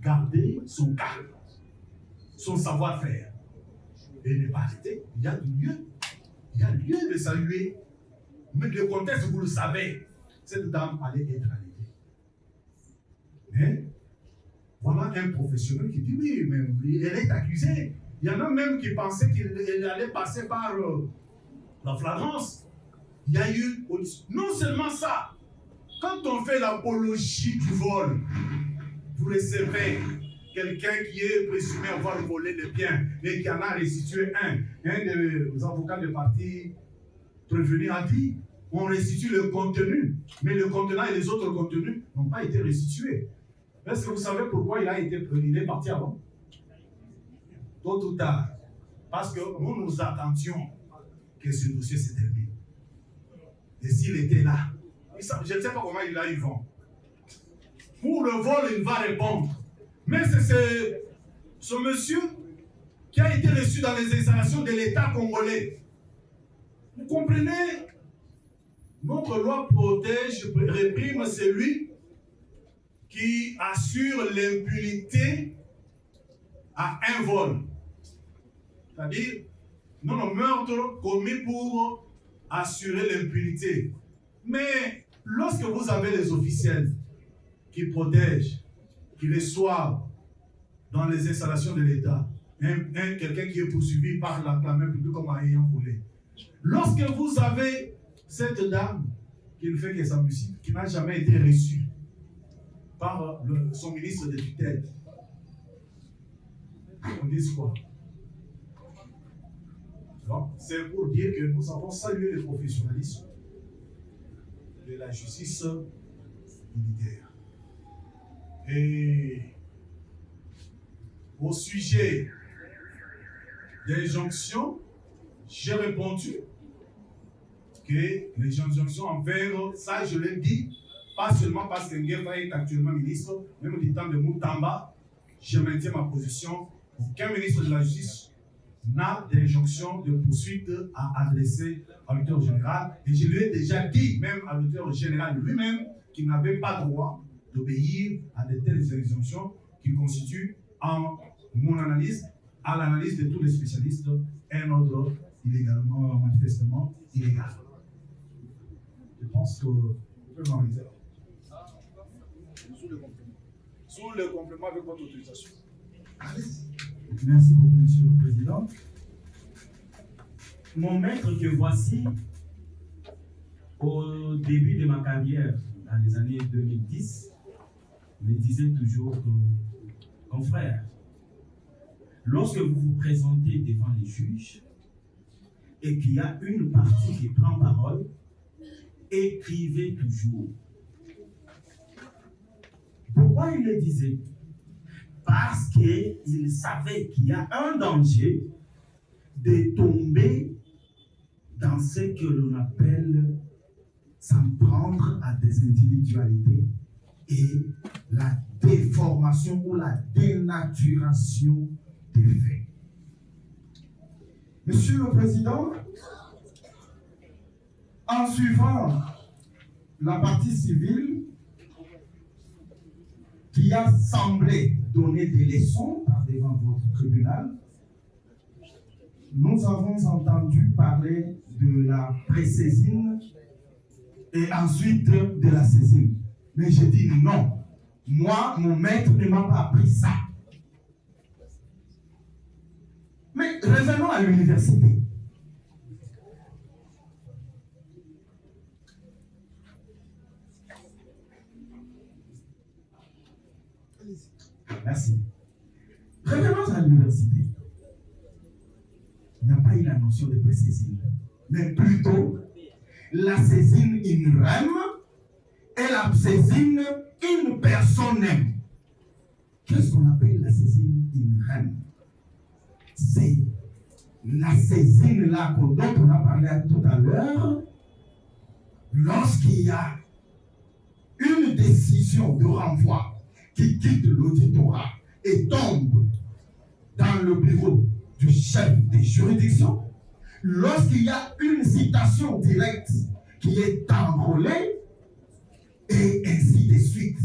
[SPEAKER 3] garder son calme, son savoir-faire, et ne pas arrêter, il y a lieu de saluer. Mais le contexte, vous le savez, cette dame allait être arrêtée. Mais voilà un professionnel qui dit oui, mais elle est accusée. Il y en a même qui pensaient qu'elle allait passer par la flagrance. Il y a eu, non seulement ça, quand on fait l'apologie du vol, vous recevez quelqu'un qui est présumé avoir volé les biens et qui en a restitué un des avocats de parti prévenu a dit, on restitue le contenu, mais le contenant et les autres contenus n'ont pas été restitués. Est-ce que vous savez pourquoi il est parti avant? Tôt ou tard. Parce que nous attendions que ce dossier se termine. Et s'il était là, je ne sais pas comment il a eu vent. Pour le vol, il va répondre. Mais c'est ce monsieur qui a été reçu dans les installations de l'État congolais. Vous comprenez? Notre loi protège, réprime celui qui assure l'impunité à un vol. C'est-à-dire, non, meurtre commis pour assurer l'impunité. Mais lorsque vous avez les officiels qui protègent, qui reçoivent dans les installations de l'État, quelqu'un qui est poursuivi par la clameur publique comme ayant volé. Lorsque vous avez cette dame qui ne fait que sa musique, qui n'a jamais été reçue par son ministre de tutelle, on dit quoi? C'est pour dire que nous avons salué le professionnalisme de la justice militaire. Et au sujet des injonctions, j'ai répondu que les injonctions envers ça, je l'ai dit, pas seulement parce que Nguema est actuellement ministre, même du temps de Moutamba, je maintiens ma position. Aucun ministre de la Justice n'a d'injonction de poursuite à adresser à l'auditeur général. Et je lui ai déjà dit, même à l'auditeur général lui-même, qu'il n'avait pas droit d'obéir à de telles injonctions qui constituent, en mon analyse, à l'analyse de tous les spécialistes, un ordre illégalement, manifestement illégal. Je pense que vous pouvez m'arrêter là. Sous le complément avec votre autorisation.
[SPEAKER 4] Merci beaucoup, Monsieur le Président. Mon maître que voici, au début de ma carrière, dans les années 2010, me disait toujours, confrère, lorsque vous vous présentez devant les juges et qu'il y a une partie qui prend parole, écrivez toujours. Pourquoi il le disait? Parce qu'il savait qu'il y a un danger de tomber dans ce que l'on appelle s'en prendre à des individualités et la déformation ou la dénaturation des faits. Monsieur le Président, en suivant la partie civile qui a semblé donner des leçons par devant votre tribunal, nous avons entendu parler de la pré-saisine et ensuite de la saisine. Mais j'ai dit non. Moi, mon maître ne m'a pas appris ça. Mais revenons à l'université. Merci. Revenons à l'université. Il n'y a pas eu la notion de pré-saisine, mais plutôt la saisine in rem et la saisine in personam. Qu'est-ce qu'on appelle la saisine in rem? C'est la saisine là dont on a parlé tout à l'heure, lorsqu'il y a une décision de renvoi qui quitte l'auditorat et tombe dans le bureau du chef des juridictions, lorsqu'il y a une citation directe qui est enrôlée, et ainsi de suite.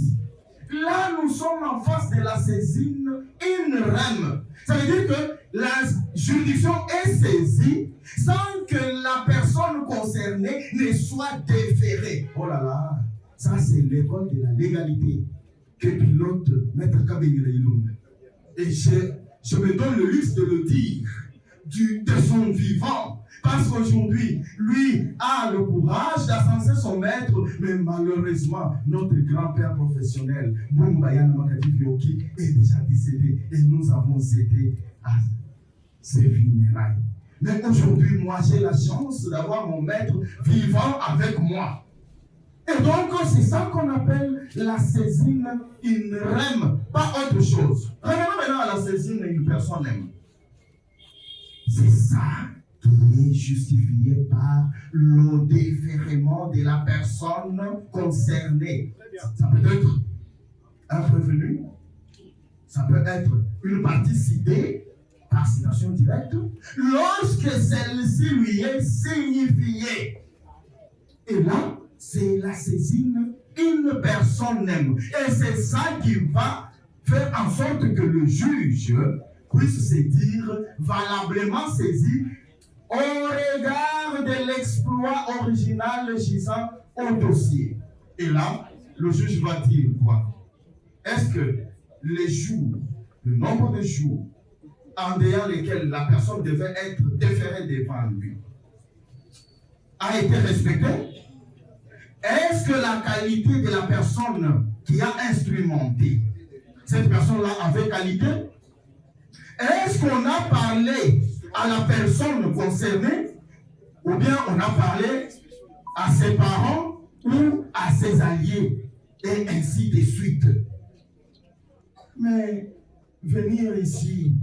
[SPEAKER 4] Là, nous sommes en face de la saisine in rem. Ça veut dire que la juridiction est saisie sans que la personne concernée ne soit déférée. Oh là là, ça c'est l'école de la légalité que pilote Maître Kabengele Ilunga. Et je me donne le luxe de le dire de son vivant, parce qu'aujourd'hui, lui a le courage d'ascenser son maître, mais malheureusement, notre grand-père professionnel, Boumbayana Makati Vioki, est déjà décédé et nous avons été à ses funérailles. Mais aujourd'hui, moi, j'ai la chance d'avoir mon maître vivant avec moi. Et donc, c'est ça qu'on appelle la saisine in rem, pas autre chose. Revenons maintenant à la saisine in personam. C'est ça qui est justifié par le déférement de la personne concernée. Ça peut être un prévenu, ça peut être une partie citée par citation directe, lorsque celle-ci lui est signifiée. Et là, c'est la saisine in personam. Et c'est ça qui va faire en sorte que le juge puisse se dire valablement saisi au regard de l'exploit original gisant au dossier. Et là, le juge va dire quoi? Est-ce que les jours, le nombre de jours en dehors lesquels la personne devait être déférée devant lui a été respectée? Est-ce que la qualité de la personne qui a instrumenté, cette personne-là avait qualité? Est-ce qu'on a parlé à la personne concernée ou bien on a parlé à ses parents ou à ses alliés et ainsi de suite? Mais venir ici,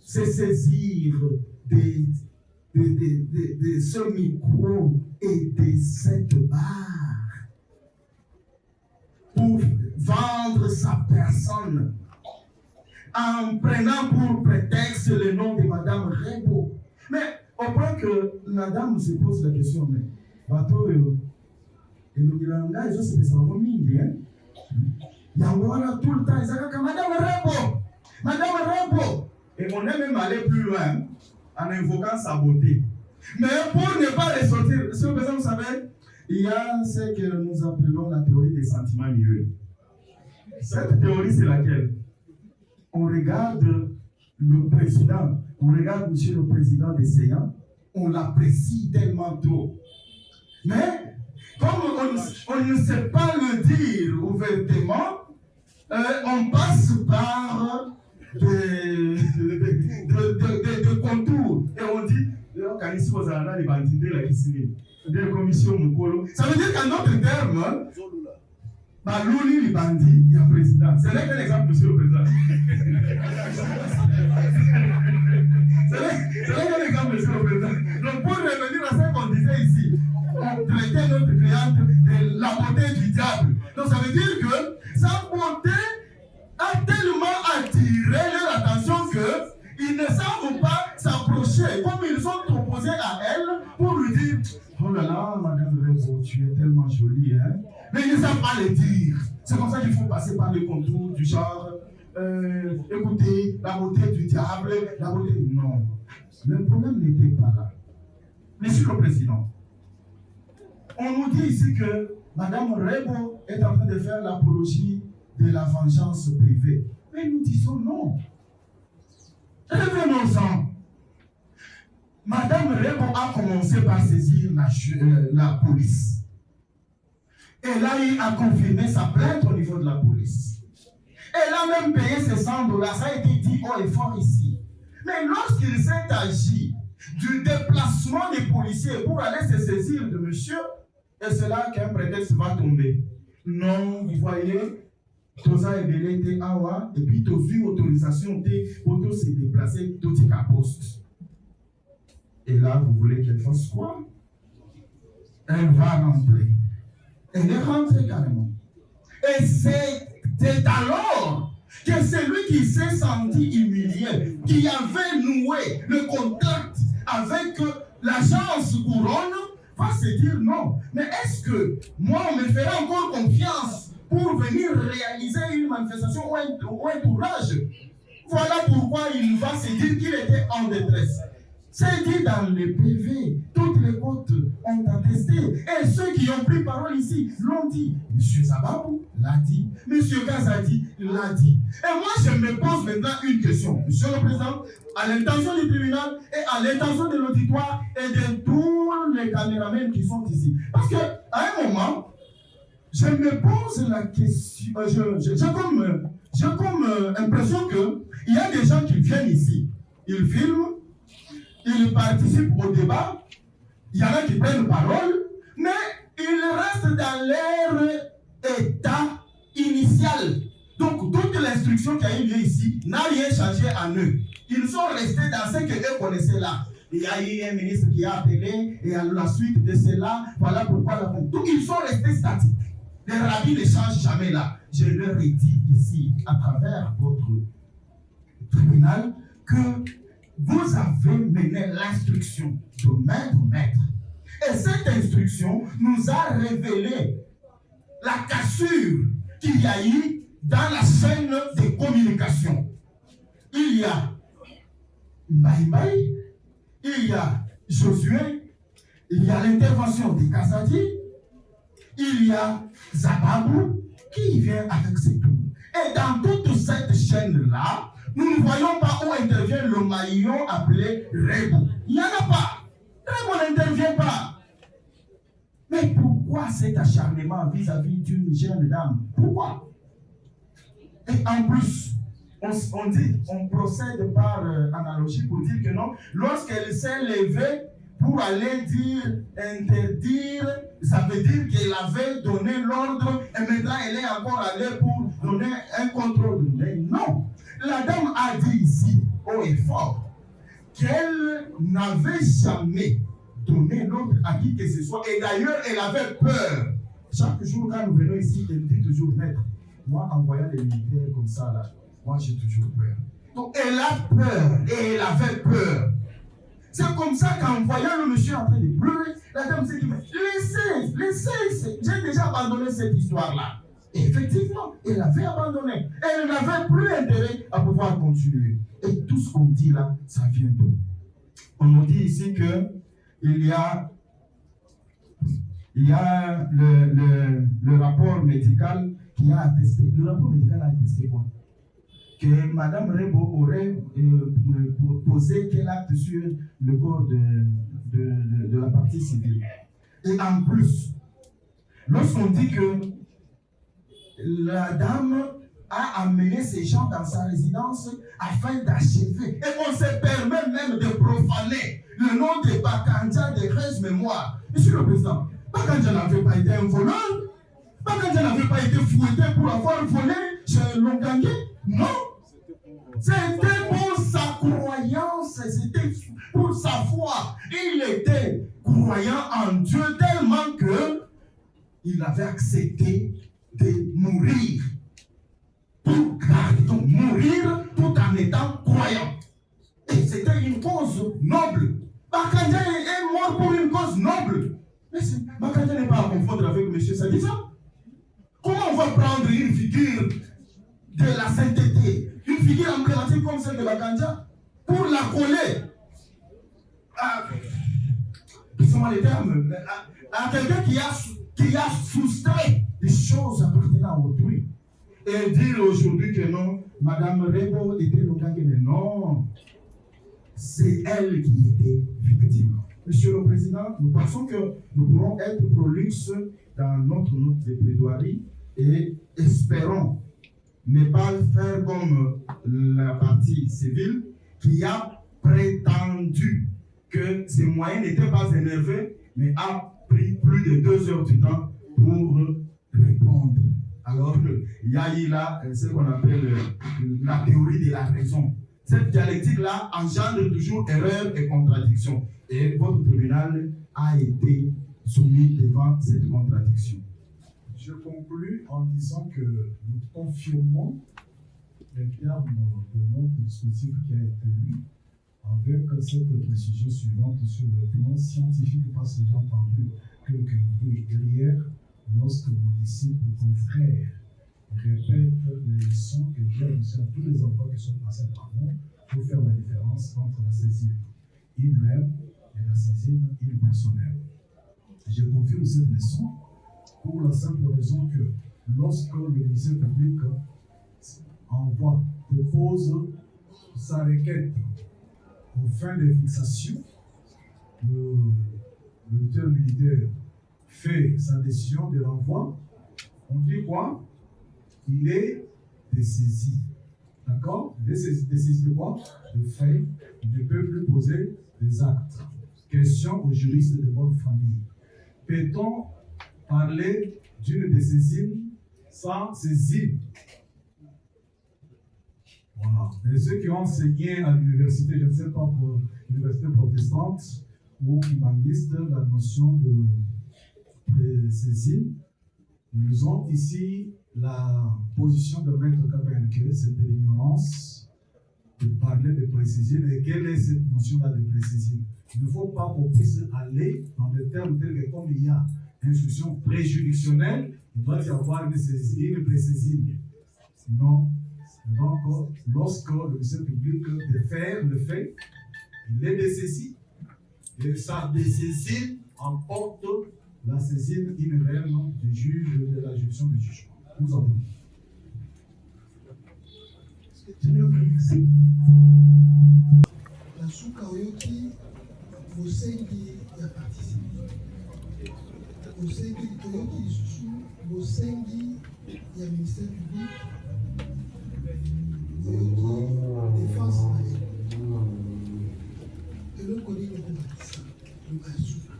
[SPEAKER 4] se saisir de ce micro et de cette barre pour vendre sa personne en prenant pour prétexte le nom de Madame Rebo. Mais au point que la dame se pose la question, mais bateau, et nous disons, là, ils ont se fait mingi, hein? Il y a tout le temps, ils disent, Madame Rebo, Madame Rebo. Et on est même allé plus loin en invoquant sa beauté. Mais pour ne pas ressortir, monsieur le président, vous savez, il y a ce que nous appelons la théorie des sentiments muets. Cette théorie, c'est laquelle? On regarde le président, on regarde monsieur le président des séances, on l'apprécie tellement trop. Mais, comme on ne sait pas le dire ouvertement, on passe par des contours. Et on dit, ça veut dire qu'en d'autres termes, Louli les bandits, il y a un président. C'est là qu'un exemple, monsieur le président. C'est là qu'un exemple, monsieur le président. Donc, pour revenir à ce qu'on disait ici, on traitait notre cliente de la beauté du diable. Donc, ça veut dire que sa beauté a tellement attiré leur attention qu'ils ne savent pas s'approcher. Comme ils sont opposés à elle pour lui dire, oh là là, Madame Rebo, tu es tellement jolie, hein? Mais ils ne savent pas le dire. C'est comme ça qu'il faut passer par les contours du genre, écoutez, la beauté du diable, la beauté. Non. Le problème n'était pas là. Monsieur le Président, on nous dit ici que Madame Rebo est en train de faire l'apologie de la vengeance privée. Mais nous disons non. Revenons-en. Madame Rebo a commencé par saisir la police. Elle a confirmé sa plainte au niveau de la police. Elle a même payé ses $100. Ça a été dit haut et fort ici. Mais lorsqu'il s'est agi du déplacement des policiers pour aller se saisir de monsieur, et c'est là qu'un prétexte va tomber. Non, vous voyez, Toza Ebele était awa, et puis tu as vu autorisation pour se déplacer, tout est à poste. Et là, vous voulez qu'elle fasse quoi? Elle va rentrer. Elle est rentrée carrément. Et c'est alors que celui qui s'est senti humilié, qui avait noué le contact avec l'agence Couronne, va se dire non. Mais est-ce que moi, on me ferait encore confiance pour venir réaliser une manifestation ou un tournage? Voilà pourquoi il va se dire qu'il était en détresse. C'est dit dans le PV, toutes les côtes ont attesté. Et ceux qui ont pris parole ici l'ont dit. Monsieur Zababou l'a dit. Monsieur Kazadi l'a dit. Et moi, je me pose maintenant une question. Monsieur le Président, à l'intention du tribunal et à l'intention de l'auditoire et de tous les caméramans qui sont ici. Parce qu'à un moment, je me pose la question. J'ai comme impression qu'il y a des gens qui viennent ici. Ils filment. Ils participent au débat, il y en a qui prennent parole, mais ils restent dans leur état initial. Donc, toute l'instruction qui a eu lieu ici n'a rien changé en eux. Ils sont restés dans ce qu'eux connaissaient là. Il y a eu un ministre qui a appelé, et à la suite de cela, voilà pourquoi la... Donc, ils sont restés statiques. Les rabbins ne changent jamais là. Je leur ai dit ici, à travers votre tribunal, que vous avez mené l'instruction de maître. Et cette instruction nous a révélé la cassure qu'il y a eu dans la chaîne de communication. Il y a Maïmaï, il y a Josué, il y a l'intervention de Kazadi, il y a Zababou qui vient avec ses tours. Et dans toute cette chaîne-là, Nous ne voyons pas où intervient le maillon appelé Rebo. Il n'y en a pas. Rebo n'intervient pas. Mais pourquoi cet acharnement vis-à-vis d'une jeune dame? Pourquoi? Et en plus, on procède par analogie pour dire que non, lorsqu'elle s'est levée pour aller interdire, ça veut dire qu'elle avait donné l'ordre et maintenant elle est encore allée pour donner un contrôle. Mais non, la dame a dit ici, haut et fort, qu'elle n'avait jamais donné l'ordre à qui que ce soit. Et d'ailleurs, elle avait peur. Chaque jour, quand nous venons ici, elle dit toujours, maître, moi, en voyant les militaires comme ça, là, moi, j'ai toujours peur. Donc, elle a peur et elle avait peur. C'est comme ça qu'en voyant le monsieur en train de pleurer, la dame s'est dit, laissez, j'ai déjà abandonné cette histoire-là. Et effectivement, elle avait abandonné. Elle n'avait plus intérêt à pouvoir continuer. Et tout ce qu'on dit là, ça vient d'où? On nous dit ici que il y a le rapport médical qui a attesté. Le rapport médical a attesté quoi? Que Mme Rebo aurait posé quel acte sur le corps de la partie civile. Et en plus, lorsqu'on dit que la dame a amené ces gens dans sa résidence afin d'achever, et on se permet même de profaner le nom de Bakanja de Rez Mémoire. Monsieur le Président, Bakanja n'avait pas été un voleur, Bakanja n'avait pas été fouetté pour avoir volé chez Longangé. Non, c'était pour sa croyance, c'était pour sa foi. Il était croyant en Dieu tellement que il avait accepté de mourir. Donc mourir tout en étant croyant. Et c'était une cause noble. Bakanja est mort pour une cause noble. Mais Bakanja n'est pas à confondre avec M. Sadissa. Comment on va prendre une figure de la sainteté, une figure emblématique comme celle de Bakanja, pour la coller à les termes, à quelqu'un qui a soustrait des choses appartenant à autrui? Et dire aujourd'hui que non, Mme Rebo était Longangé, mais non, c'est elle qui était victime. Monsieur le Président, nous pensons que nous pourrons être prolixes dans notre note de plaidoirie et espérons ne pas faire comme la partie civile qui a prétendu que ses moyens n'étaient pas énervés, mais a pris plus de 2 heures du temps pour répondre. Alors, il y a eu là ce qu'on appelle la théorie de la raison. Cette dialectique-là engendre toujours erreur et contradiction. Et votre tribunal a été soumis devant cette contradiction.
[SPEAKER 5] Je conclus en disant que nous confirmons les termes de notre dispositif qui a été lu avec cette précision suivante sur le plan scientifique, parce que j'ai entendu quelques bruits derrière lorsque vos disciples, confrères, répètent les leçons que Dieu a données à tous les enfants qui sont passés par nous pour faire la différence entre la saisine in-rem et la saisine in-personnelle. Je confirme cette leçon pour la simple raison que lorsque le ministère public dépose sa requête aux fins de fixation, le militaire militaire fait sa décision de renvoi, on dit quoi? Il est dessaisi. D'accord? Il est dessaisi de quoi? De fait. Il ne peut plus poser des actes. Question aux juristes de bonne famille. Peut-on parler d'une dessaisine sans saisine? Voilà. Et ceux qui ont enseigné à l'université, je ne sais pas, pour l'université protestante ou humaniste, la notion de saisine, nous avons ici la position de Maître Kabenke, c'est de l'ignorance de parler de précision. Et quelle est cette notion-là de précision? Il ne faut pas qu'on puisse aller dans des termes tels que comme il y a instruction préjuridictionnelle, il doit y avoir une saisine, une précision. Non. Donc, lorsque le ministère public défère le fait, il est dessaisi. Et sa dessaisie emporte la saisine in-rem du juge de la juridiction du jugement. Nous avons.
[SPEAKER 6] La souka oyoki bosengi ya participer. Bosengi oyoki lisusu bosengi ya ministère public. Oyoki défense na ye. Eloko nini ekobakisa luka ya souka.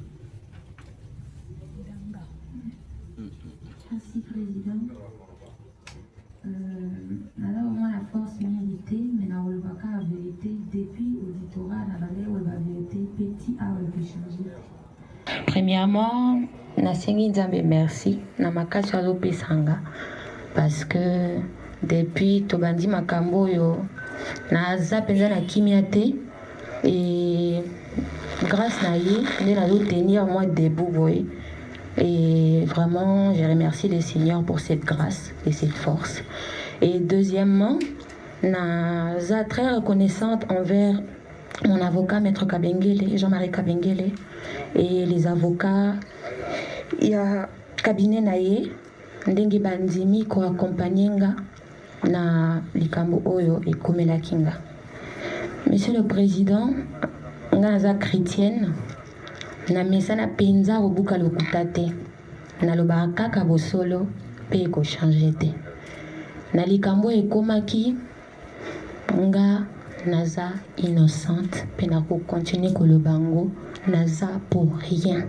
[SPEAKER 1] Merci Président. Alors moi la force milité, mais na olobaka la vérité depuis auditorat na balé la vérité petit a changé. Premièrement, nasengi nzambe merci na makasi azopesanga parce que depuis tobandi makambo oyo naza mpenza na kimia te et grâce na ye nde nazotenir moi debout boye. Et vraiment, je remercie le Seigneur pour cette grâce et cette force. Et deuxièmement, je suis très reconnaissante envers mon avocat, Maître Kabengele, Jean-Marie Kabengele, et les avocats. Il y a cabinet naye, ndenge bandimi ko accompagnenga na likambo oyo et komela kinga. Monsieur le Président, ngaza chrétienne. Na mesana penza obuka lokuta te nalobaka kaka bosolo mpe ekochange te na likambo ekomaki nga naza innocente mpe nakokontinue koloba yango naza pour rien.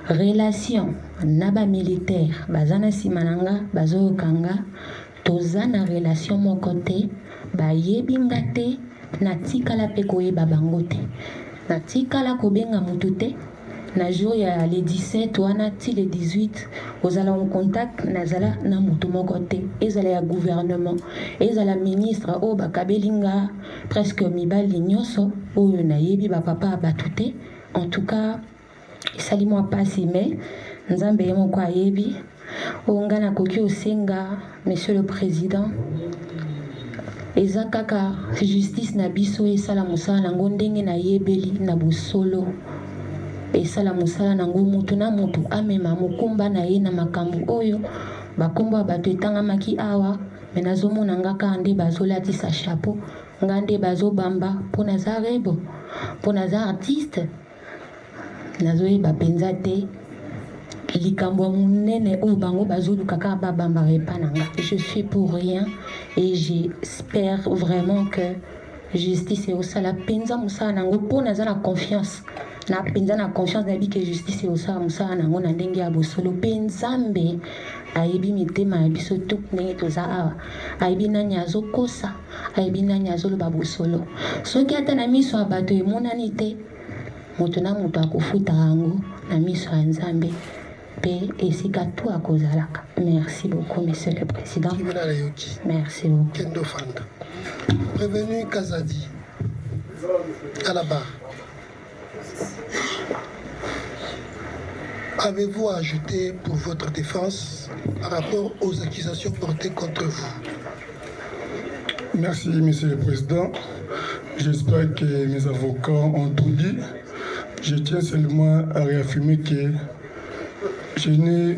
[SPEAKER 1] Relation na bamilitaire baza na nsima na nga bazoyoka nga toza na relation moko te bayebi nga te natikala mpe koyeba bango te. Natikala kobenga mutu te na jour ya le 17 wana ti le 18 ozala en contact nazala na mutu moko te ezala ya gouvernement ezala ministre oyo bakabelinga presque mibali nyonso oyo nayebi bapapa batu te. En tout cas esali mwa pasi me nzambe ye moko ayebi oyo nga nakoki osenga Monsieur le Président eza kaka justice na biso esala mosala nango ndenge nayebeli na bosolo esala mosala nango mutu na mutu amema mokumba na ye na makambo oyo bakombo ya bato etangamaki awa me nazomona nga kaka nde bazolatisa chapeau nga nde bazobamba mpo naza rebo mpo naza artiste nazoyeba mpenza te likambo monene oyo bango bazoluka kaka babamba epa na nga. Je suis pour rien et j'espère vraiment que justice eosala mpenza mosala nango mpo naza na confiance na mpenza na confiance nayebi ke justice eosala mosala nango na ndenge ya bosolo mpe nzambe ayebi mitema ya biso tu ndenge toza awa ayebi nani azokosa ayebi nani azoloba bosolo soki ata na miso ya bato emonani te moto na moto akofuta yango na miso ya nzambe. Merci beaucoup, Monsieur le Président. Merci beaucoup.
[SPEAKER 6] Kendo Fanda. Prévenu Kazadi, à la barre. Avez-vous à ajouter pour votre défense par rapport aux accusations portées contre vous?
[SPEAKER 5] Merci, Monsieur le Président. J'espère que mes avocats ont tout dit. Je tiens seulement à réaffirmer que je n'ai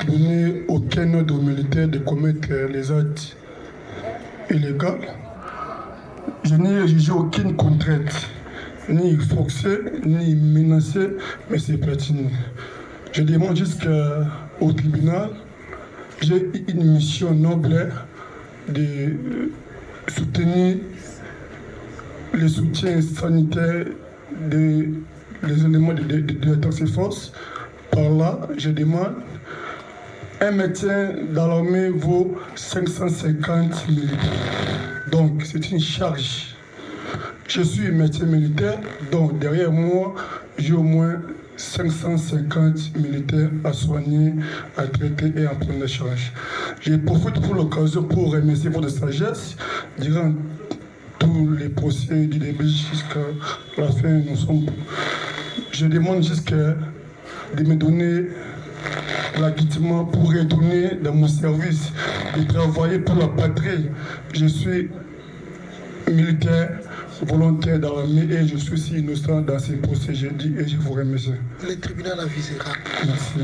[SPEAKER 5] donné aucun ordre aux militaires de commettre les actes illégaux. Je n'ai jugé aucune contrainte, ni forcée, ni menacée, mais c'est pertinent. Je demande jusqu'au tribunal, j'ai une mission noble de soutenir le soutien sanitaire des éléments de la task force. Par là, je demande un médecin dans l'armée vaut 550 militaires. Donc, c'est une charge. Je suis médecin militaire, donc derrière moi, j'ai au moins 550 militaires à soigner, à traiter et à prendre en charge. Je profite pour l'occasion pour remercier votre sagesse durant tous les procès du début jusqu'à la fin. Je demande de me donner l'acquittement pour retourner dans mon service, de travailler pour la patrie. Je suis militaire, volontaire dans l'armée et je suis aussi innocent dans ces procès, je dis et je vous remercie.
[SPEAKER 6] Le tribunal avisera.
[SPEAKER 5] Merci.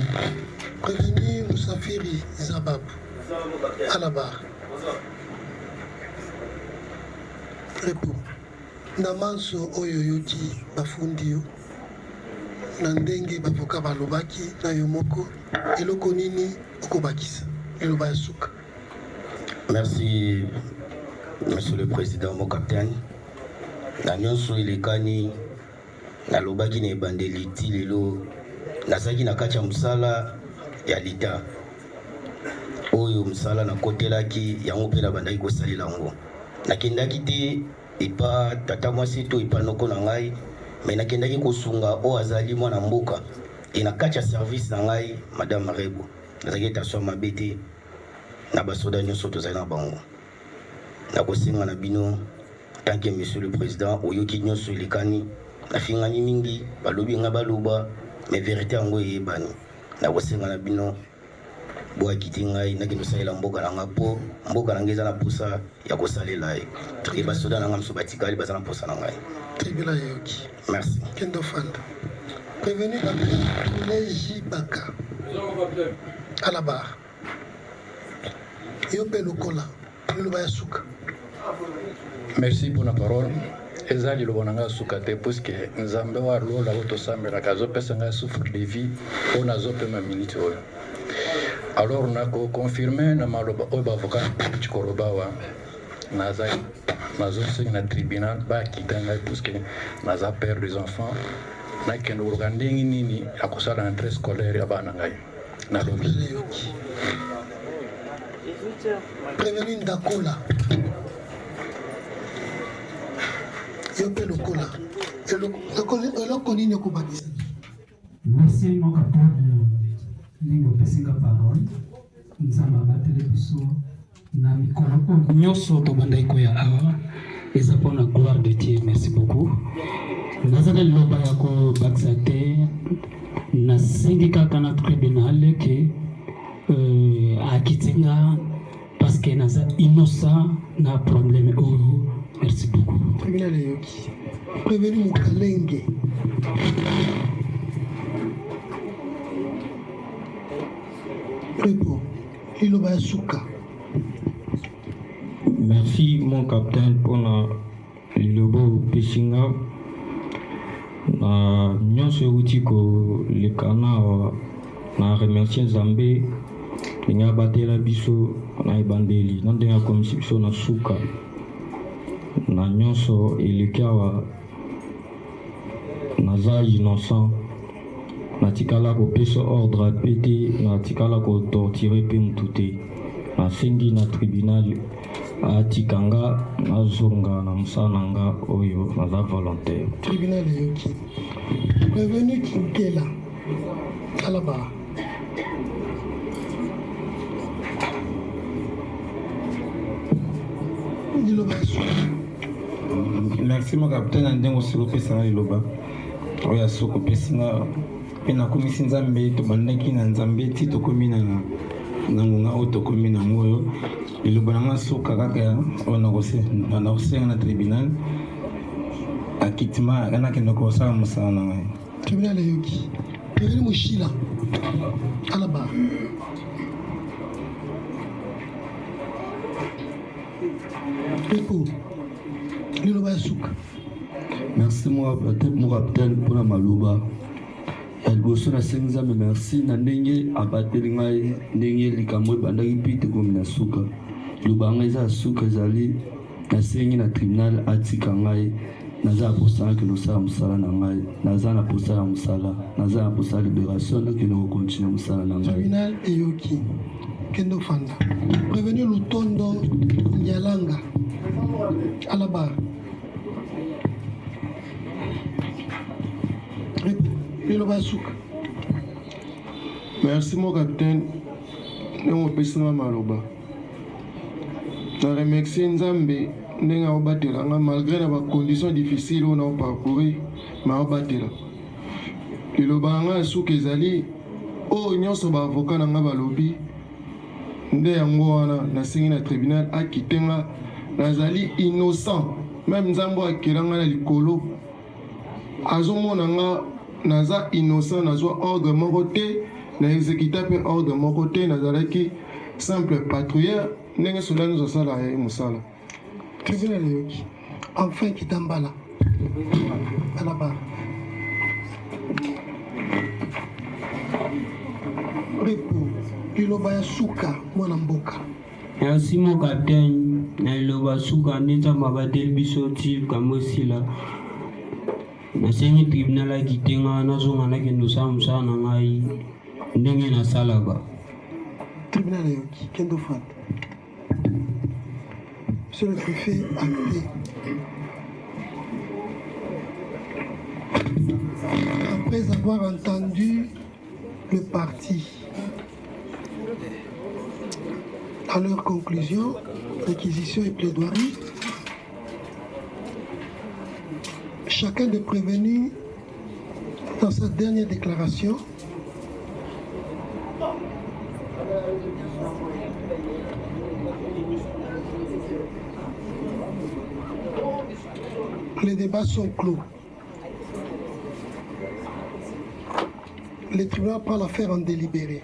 [SPEAKER 6] Prévenu Moussafiri Zabab, à la barre. Repo. Namanso oyo yoki bafundi yo. Nandenge bavoka balobaki na yomoko. Eloko nini okobakisa. Eloba ya suka.
[SPEAKER 7] Merci, Monsieur le Président, mon capitaine. Na nyonso elekani na lobaki na ebandeliti lelo nazaki na kati ya mosala ya lita oyo mosala nakotelaki yango mpe na bandaki kosalela yango nakendaki te epa tata mwasi to epa noko na ngai me nakendaki kosunga oyo azali mwana mboka e na kati ya service na ngai madame Rebo nazalaki etation mabe te na basoda nyonso tozali na bango nakosenga na bino tant que Monsieur le Président oyoki nyonso elekani nafingani mingi balobi nga baloba mais vérité yango eyebani nakosenga na bino boakiti ngai nakende osalela mboka na nga mpo mboka na ngai eza na posa ya kosalela ye e basoda na nga mosusu batikali baza na posa na ngai
[SPEAKER 6] Tribula yoki.
[SPEAKER 7] merci
[SPEAKER 6] Kendo Fanda. Prévenu dans les Baka. À la barre. Yope Lokola. Loba Suka.
[SPEAKER 8] Merci pour la parole. Ezali lobonanga sukate puisque nzambe wa lola otosambela kazo pesa nga souffre de vie on a zope ma minute oyo. Alors on a confirmé na maloba oyo bavoka chikoroba wa naza na tribunal ba kitanga puisque naza père des enfants na kendo organingi nini akosala na entrée scolaire ya bana ngai na lobi.
[SPEAKER 6] Prévenu Dakola. Yope Lokola. Eloko nini okobakisa.
[SPEAKER 9] Merci mon capitaine ningo pesinga parole. Nzamba batele biso na mikolo nyonso tobanda ikoya awa eza mpona gloire de Dieu. Merci beaucoup. Nazala liloba ya kobakisa te nasengi kaka na tribunal ke akitinga parce que naza innocent na problème oyo. Merci beaucoup.
[SPEAKER 6] Tribunal yoki. Prévenu Mukalenge. Repo. Liloba Suka.
[SPEAKER 10] Merci mon capitaine pour la lilobo peshinga na nyonso euti kolekana na remercier Nzambe linga batela biso na ebandeli na ndenge akomisi biso na suka na nyonso eleki awa naza innocent natikala kopesa ordre ape te natikala kotortire mpe mutu te nasengi na tribunal atikanga nazonga na mosala na nga oyo naza volontaire.
[SPEAKER 6] Tribunal yoki. Prévenu Kinkela. Alaba.
[SPEAKER 10] Merci mon capitaine ndengo siko pesa na liloba oya soko pesinga pe nakomisi Nzambe tobandaki na Nzambe ti tokomi na ngonga oyo tokomi na moyo liloba nanga soka kaka oyo nakosenga na tribunal akitima nakende kosala mosala na ngai.
[SPEAKER 6] Tribunal yoki. Prévenu Mushila. Alaba. Repo. Liloba Suka.
[SPEAKER 11] Merci mon capitaine pour la maloba. Elboso na senza me merci na ndenge abateli ngai ndenge likambo bandaki pite komi na suka. Lubanga eza suka zali na sengi na tribunal atika ngai naza posala ke nosala mosala na ngai naza na posala mosala naza na posala libération donc nous continuer mosala na ngai.
[SPEAKER 6] Tribunal eyoki. Kendo Fanda. Prévenu Lutondo Nyalanga. Alaba.
[SPEAKER 12] Merci mon capitaine. Nous pesina maloba. Je remercie Nzambe ndenge obatela malgré na conditions difficiles on a parcouru ma obatela. Liloba nga suka ezali o nyonso ba avocat na nga balobi nde yango wana nasengi na tribunal akitenga nazali innocent même Nzambe akelanga na likolo azomona nga naza innocent nazwa ordre moko te na exécuta pe ordre moko te nazalaki simple patrouilleur ndenge sola nozosala ye mosala.
[SPEAKER 6] Tribunal yoki. enfin Kitambala. À la barre. Repo, Liloba Suka, Mwanamboka.
[SPEAKER 13] Merci mon capitaine. Liloba Suka, Nita Mabatel Bisoti, Kamosila. Nasengi tribunal la Kitenga, Nazonga Kendo Samsa, Nangai, Ndenge na Salaba.
[SPEAKER 6] Tribunal Yoki, Kendo Fat. Monsieur le préfet, acté. Après avoir entendu le parti, à leur conclusion, réquisition et plaidoirie, chacun des prévenus, dans sa dernière déclaration, les débats sont clos. Le tribunal prend l'affaire en délibéré.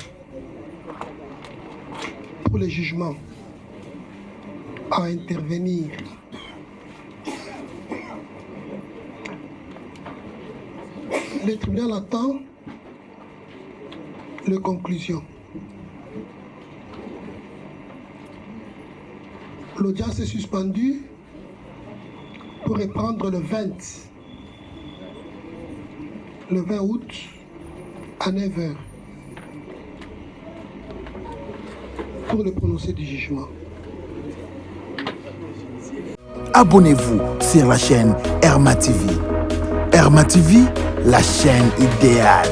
[SPEAKER 6] Pour le jugement, à intervenir le tribunal attend les conclusions. L'audience est suspendue pour reprendre le 20 août à 9h pour le prononcé du jugement.
[SPEAKER 2] Abonnez-vous sur la chaîne Herma TV. Herma TV, la chaîne idéale.